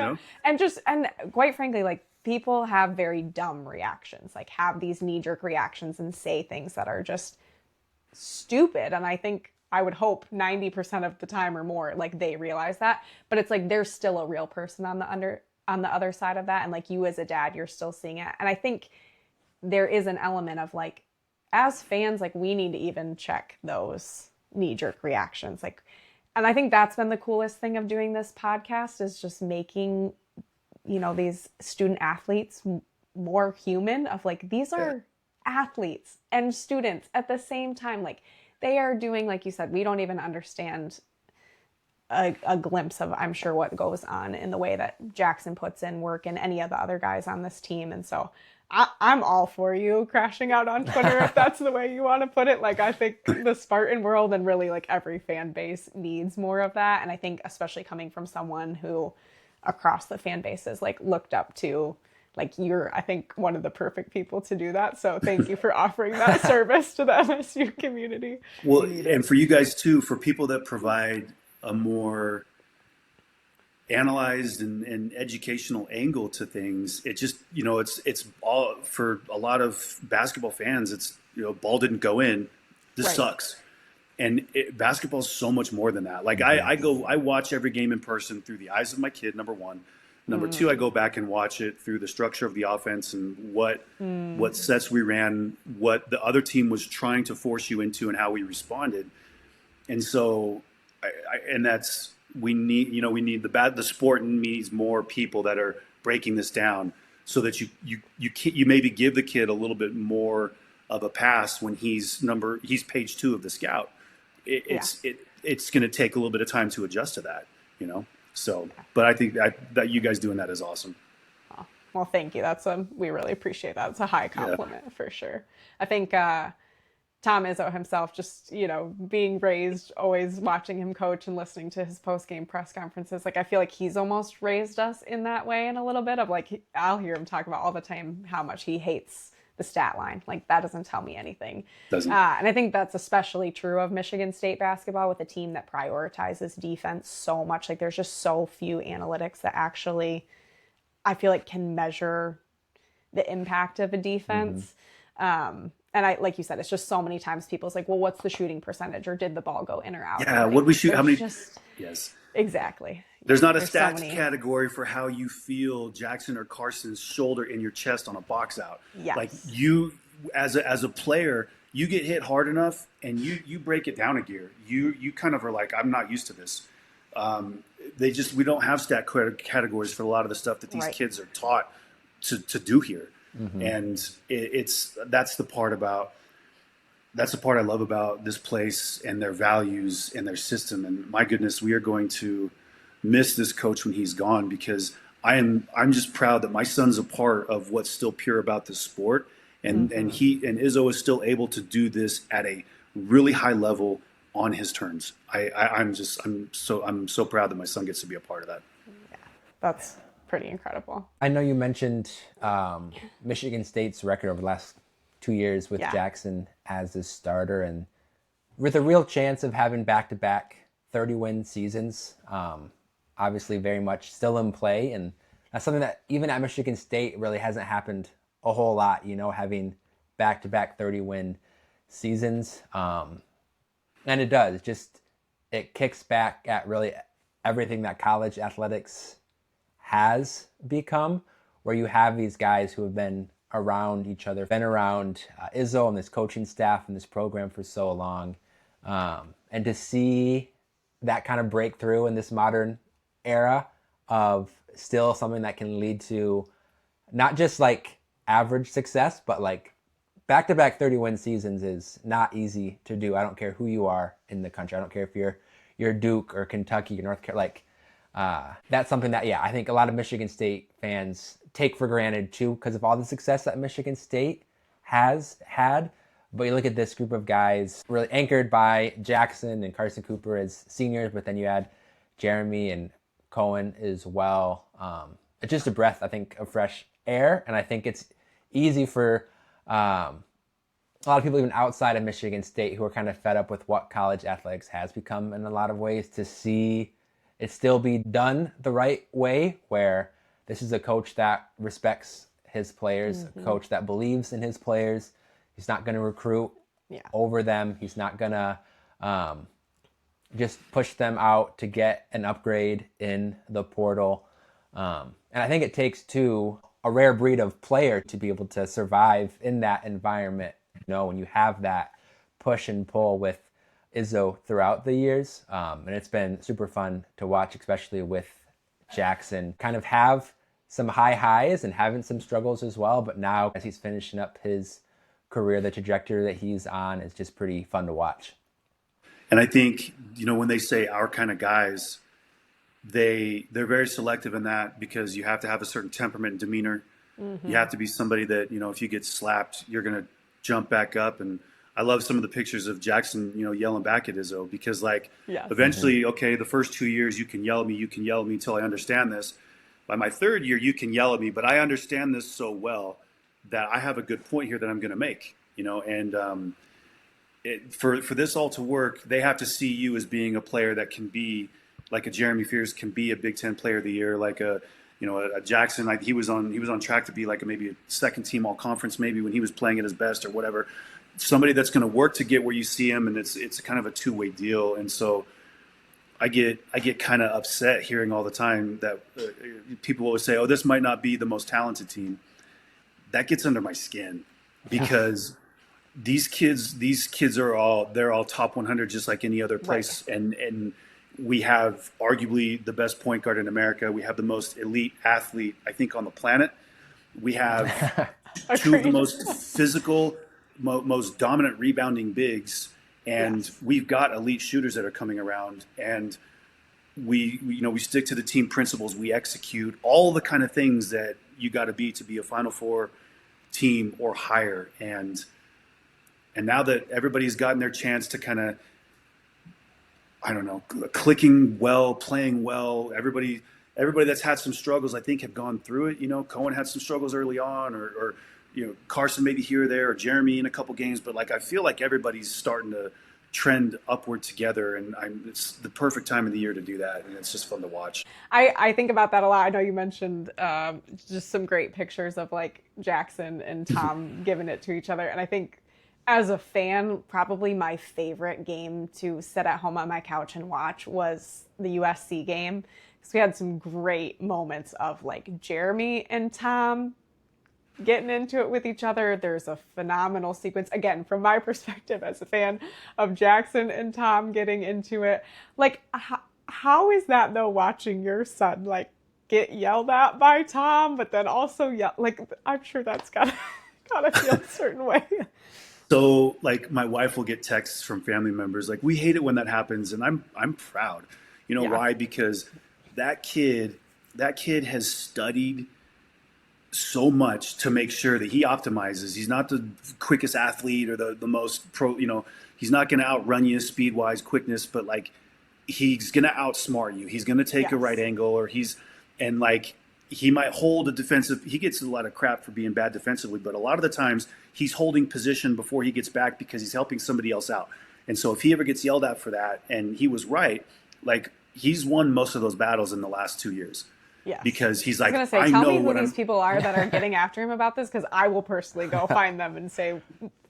And quite frankly, like, people have very dumb reactions, like have these knee-jerk reactions and say things that are just stupid. And I think I would hope 90% of the time or more, like they realize that. But it's like there's still a real person on the other side of that. And like you as a dad, you're still seeing it. And I think there is an element of like, as fans, like we need to even check those knee-jerk reactions. Like, and I think that's been the coolest thing of doing this podcast is just making, these student athletes more human of like, these are athletes and students at the same time. Like they are doing, like you said, we don't even understand a glimpse of, I'm sure, what goes on in the way that Jaxon puts in work and any of the other guys on this team. And so I'm all for you crashing out on Twitter if that's the way you want to put it. Like, I think the Spartan world and really like every fan base needs more of that. And I think especially coming from someone who across the fan base is like looked up to, like you're, I think, one of the perfect people to do that. So thank you for offering that service to the MSU community. Well, and for you guys too, for people that provide a more analyzed and educational angle to things, it just, it's all, for a lot of basketball fans, it's, ball didn't go in, this sucks. And basketball is so much more than that. Like I watch every game in person through the eyes of my kid, number one. Number two, I go back and watch it through the structure of the offense and what sets we ran, what the other team was trying to force you into, and how we responded. And so, we need the sport needs more people that are breaking this down, so that you maybe give the kid a little bit more of a pass when he's page 2 of the scout. It's going to take a little bit of time to adjust to that, So, but I think that you guys doing that is awesome. Oh, well, thank you. We really appreciate that. It's a high compliment for sure. I think Tom Izzo himself, just, being raised, always watching him coach and listening to his post-game press conferences, like I feel like he's almost raised us in that way in a little bit of like, I'll hear him talk about all the time how much he hates the stat line. Like that doesn't tell me anything. Doesn't. And I think that's especially true of Michigan State basketball with a team that prioritizes defense so much. Like there's just so few analytics that actually, I feel like, can measure the impact of a defense. And I, like you said, it's just so many times people's like, well, what's the shooting percentage, or did the ball go in or out? Yeah, what we shoot, how many? Yes, exactly. There's not a stats category for how you feel Jaxon or Carson's shoulder in your chest on a box out. Yes. Like you, as a player, you get hit hard enough and you break it down a gear. You kind of are like, I'm not used to this. We don't have stat categories for a lot of the stuff that these kids are taught to do here. And that's the part I love about this place and their values and their system. And my goodness, we are going to miss this coach when he's gone, because I'm just proud that my son's a part of what's still pure about this sport. And Izzo is still able to do this at a really high level on his terms. I'm so proud that my son gets to be a part of that. Yeah, that's pretty incredible. I know you mentioned Michigan State's record over the last 2 years with Jaxon as his starter, and with a real chance of having back-to-back 30-win seasons. Obviously very much still in play, and that's something that even at Michigan State really hasn't happened a whole lot, having back-to-back 30-win seasons. And it does. It kicks back at really everything that college athletics has become, where you have these guys who have been around each other, been around Izzo and this coaching staff and this program for so long. And to see that kind of breakthrough in this modern era of still something that can lead to not just like average success, but like back-to-back 30-win seasons is not easy to do. I don't care who you are in the country. I don't care if you're Duke or Kentucky or North Carolina. That's something that, I think a lot of Michigan State fans take for granted too, because of all the success that Michigan State has had. But you look at this group of guys really anchored by Jaxon and Carson Cooper as seniors, but then you add Jeremy and Cohen as well. It's just a breath, I think, of fresh air. And I think it's easy for a lot of people even outside of Michigan State who are kind of fed up with what college athletics has become in a lot of ways, to see it still be done the right way, where this is a coach that respects his players, a coach that believes in his players. He's not going to recruit over them. He's not going to just push them out to get an upgrade in the portal. And I think it takes too a rare breed of player to be able to survive in that environment. When you have that push and pull with Izzo throughout the years, and it's been super fun to watch, especially with Jaxon kind of have some high highs and having some struggles as well. But now as he's finishing up his career, the trajectory that he's on is just pretty fun to watch. And I think, when they say our kind of guys, they're very selective in that because you have to have a certain temperament and demeanor. Mm-hmm. You have to be somebody that, if you get slapped, you're going to jump back up. And I love some of the pictures of Jaxon, yelling back at Izzo because eventually, okay, the first 2 years you can yell at me until I understand this. By my third year, you can yell at me, but I understand this so well that I have a good point here that I'm going to make, and for this all to work, they have to see you as being a player that can be like a Jeremy Fears, can be a Big Ten Player of the Year, like a Jaxon. Like he was on track to be like maybe a second team All Conference, maybe when he was playing at his best or whatever. Somebody that's going to work to get where you see him, and it's kind of a two-way deal. And so I get kind of upset hearing all the time that people always say, "Oh, this might not be the most talented team." That gets under my skin because these kids are all top 100 just like any other place, right. And we have arguably the best point guard in America. We have the most elite athlete, I think, on the planet. We have two of the most physical, most dominant rebounding bigs, and we've got elite shooters that are coming around. And we stick to the team principles. We execute all the kind of things that you got to be a Final Four team or higher. And now that everybody's gotten their chance to kind of, I don't know, clicking well, playing well, everybody that's had some struggles, I think, have gone through it. Cohen had some struggles early on, or Carson maybe here or there, or Jeremy in a couple games. But I feel like everybody's starting to trend upward together, and it's the perfect time of the year to do that, and it's just fun to watch. I think about that a lot. I know you mentioned just some great pictures of Jaxon and Tom giving it to each other, and I think as a fan, probably my favorite game to sit at home on my couch and watch was the USC game, because we had some great moments of Jeremy and Tom getting into it with each other. There's a phenomenal sequence, again, from my perspective as a fan, of Jaxon and Tom getting into it. How is that though, watching your son get yelled at by Tom, but then also I'm sure that's gotta feel a certain way. So my wife will get texts from family members we hate it when that happens, and I'm proud. Why? Because that kid has studied so much to make sure that he optimizes. He's not the quickest athlete or the most pro, he's not going to outrun you speed wise, quickness, but he's going to outsmart you. He's going to take a right angle, or he might hold a defensive. He gets a lot of crap for being bad defensively, but a lot of the times he's holding position before he gets back because he's helping somebody else out. And so if he ever gets yelled at for that, and he was right, he's won most of those battles in the last 2 years. Yes. Because he's I was going to say, tell me who these people are that are getting after him about this, because I will personally go find them and say,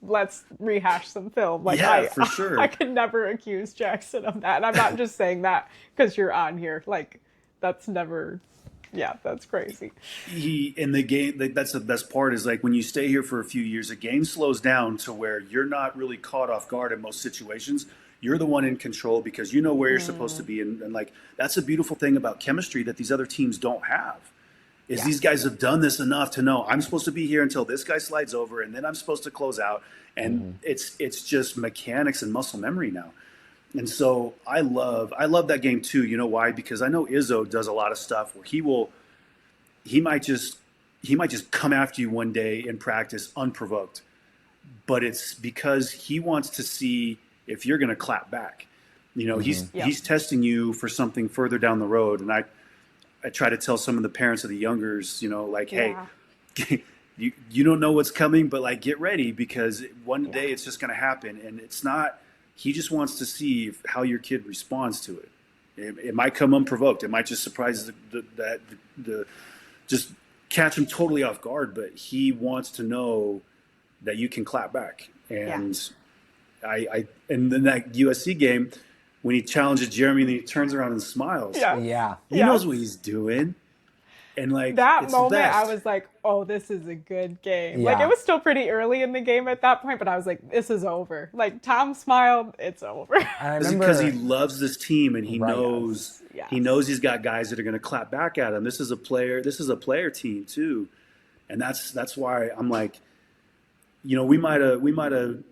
let's rehash some film. For sure. I could never accuse Jaxon of that. And I'm not just saying that because you're on here. That's never... Yeah, that's crazy. In the game, that's the best part is when you stay here for a few years, the game slows down to where you're not really caught off guard in most situations. You're the one in control because you know where you're supposed to be. And that's a beautiful thing about chemistry that these other teams don't have. Is these guys have done this enough to know I'm supposed to be here until this guy slides over, and then I'm supposed to close out. And it's just mechanics and muscle memory now. And so I love that game too. You know why? Because I know Izzo does a lot of stuff where he might just come after you one day in practice unprovoked, but it's because he wants to see if you're going to clap back. He's testing you for something further down the road. And I try to tell some of the parents of the youngers, hey, you don't know what's coming, but get ready, because one day it's just going to happen. And it's not. He just wants to see how your kid responds to it. It might come unprovoked. It might just surprise just catch him totally off guard. But he wants to know that you can clap back. And and then that USC game, when he challenges Jeremy and then he turns around and smiles. Yeah. Yeah. He knows what he's doing. And like That it's moment, the best. I was like, "Oh, this is a good game." Like Yeah. it was still pretty early in the game at that point, but I was like, "This is over." Like Tom smiled, it's over. And I remember because he loves this team and he Right. knows Yes. he knows he's got guys that are going to clap back at him. This is a player team too. And that's why I'm like, we might have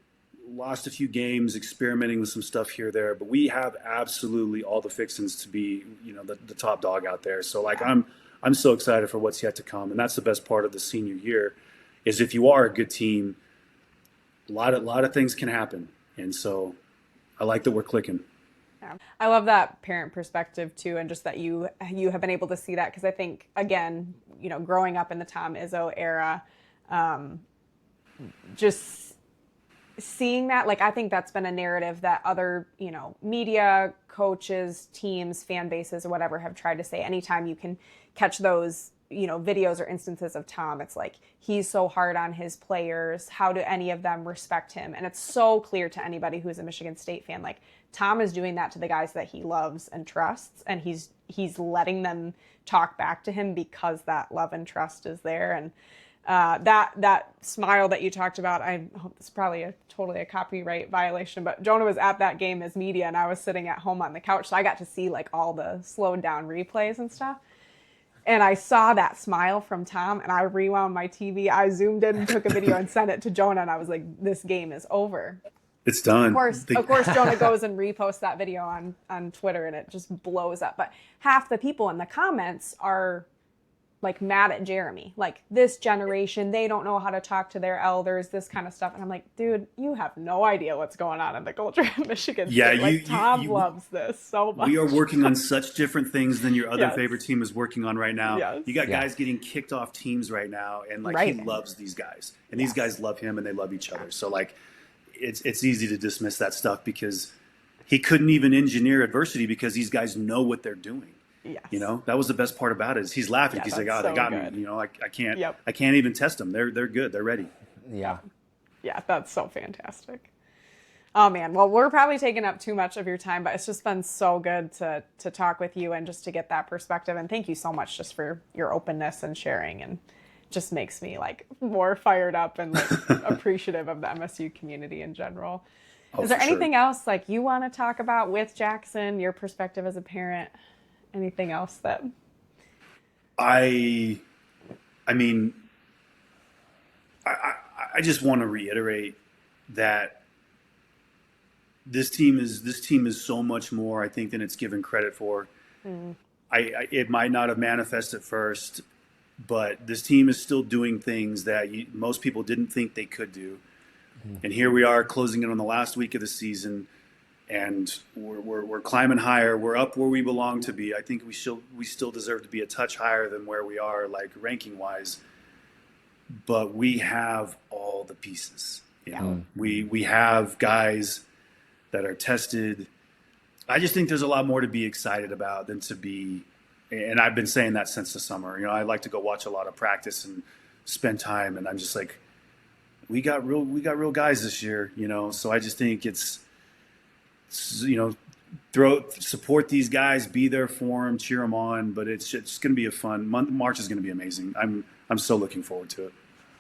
lost a few games experimenting with some stuff here or there, but we have absolutely all the fixings to be, the top dog out there. So like I'm so excited for what's yet to come. And that's the best part of the senior year is if you are a good team, a lot of things can happen. And so I like that we're clicking. Yeah. I love that parent perspective too, and just that you have been able to see that, because I think, again, growing up in the Tom Izzo era, just seeing that, like, I think that's been a narrative that other, media, coaches, teams, fan bases, or whatever have tried to say. Anytime you can catch those, videos or instances of Tom, it's like, he's so hard on his players. How do any of them respect him? And it's so clear to anybody who's a Michigan State fan, like, Tom is doing that to the guys that he loves and trusts, and he's letting them talk back to him because that love and trust is there. And that smile that you talked about, I hope it's probably totally a copyright violation, but Jonah was at that game as media, and I was sitting at home on the couch, so I got to see like all the slowed down replays and stuff. And I saw that smile from Tom, and I rewound my TV. I zoomed in and took a video and sent it to Jonah, and I was like, "This game is over." It's done. Of course, Jonah goes and reposts that video on Twitter, and it just blows up. But half the people in the comments are like mad at Jeremy. Like, this generation, they don't know how to talk to their elders, this kind of stuff. And I'm like, dude, you have no idea what's going on in the culture of Michigan State. Yeah, like, Tom loves this so much. We are working on such different things than your other Yes. favorite team is working on right now. Yes. You got Yeah. guys getting kicked off teams right now, and like Right. he loves these guys, and these guys love him, and they love each other. So like, it's easy to dismiss that stuff because he couldn't even engineer adversity because these guys know what they're doing. Yes. That was the best part about it. Is he's laughing. Yeah, He's like, that's "Oh, they so got good. me." Yep. I can't even test them. They're good. They're ready. Yeah. Yeah, that's so fantastic. Oh man, well, we're probably taking up too much of your time, but it's just been so good to talk with you and just to get that perspective. And thank you so much just for your openness and sharing, and just makes me like more fired up and like appreciative of the MSU community in general. Oh, Is there for sure. anything else like you want to talk about with Jaxon, your perspective as a parent? Anything else that? I mean, I just want to reiterate that this team is so much more, I think, than it's given credit for. It might not have manifested at first, but this team is still doing things that most people didn't think they could do. And here we are closing in on the last week of the season, and we're climbing higher. We're up where we belong to be. I think we still deserve to be a touch higher than where we are, like ranking wise. But we have all the pieces. We have guys that are tested. I just think there's a lot more to be excited about than to be. And I've been saying that since the summer. I like to go watch a lot of practice and spend time, and I'm just like, we got real guys this year. So I just think it's support these guys, be there for them, cheer them on. But it's going to be a fun month. March is going to be amazing. I'm so looking forward to it.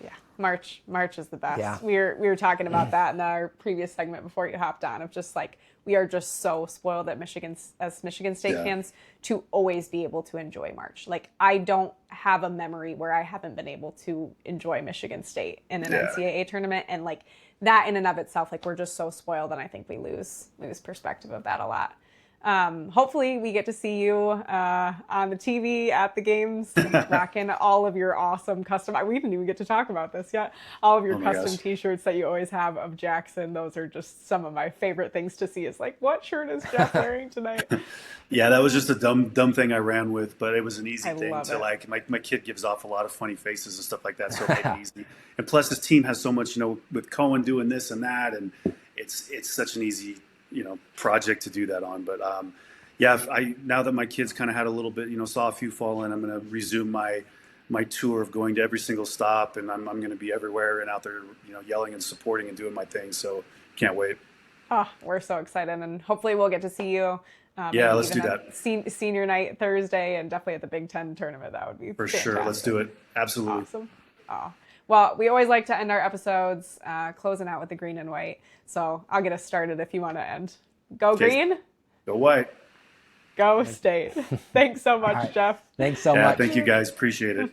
Yeah, March is the best. Yeah. We were talking about that in our previous segment before you hopped on, of just like, we are just so spoiled at Michigan State fans to always be able to enjoy March. Like, I don't have a memory where I haven't been able to enjoy Michigan State in an NCAA tournament, and like that in and of itself, like, we're just so spoiled, and I think we lose perspective of that a lot. Hopefully we get to see you on the TV at the games, rocking all of your awesome custom. We didn't even get to talk about this yet. All of your custom T-shirts that you always have of Jaxon. Those are just some of my favorite things to see. Is like, what shirt is Jeff wearing tonight? Yeah, that was just a dumb thing I ran with, but it was an easy thing love to it. like. My kid gives off a lot of funny faces and stuff like that, so it made it easy. And plus, this team has so much, with Cohen doing this and that, and it's such an easy project to do that on. But now that my kids kind of had a little bit, saw a few fall in, I'm going to resume my tour of going to every single stop, and I'm going to be everywhere and out there, yelling and supporting and doing my thing. So can't wait. Oh, we're so excited, and hopefully we'll get to see you. Yeah, Maybe let's do even that. at senior night Thursday, and definitely at the Big Ten tournament. That would be For fantastic. sure. Let's do it. Absolutely. Awesome. Oh. Well, we always like to end our episodes closing out with the green and white. So I'll get us started if you want to end. Go Okay. green, Go white. go state. Thanks so much, All right. Jeff. Thanks so Yeah, much. thank you guys. Appreciate it.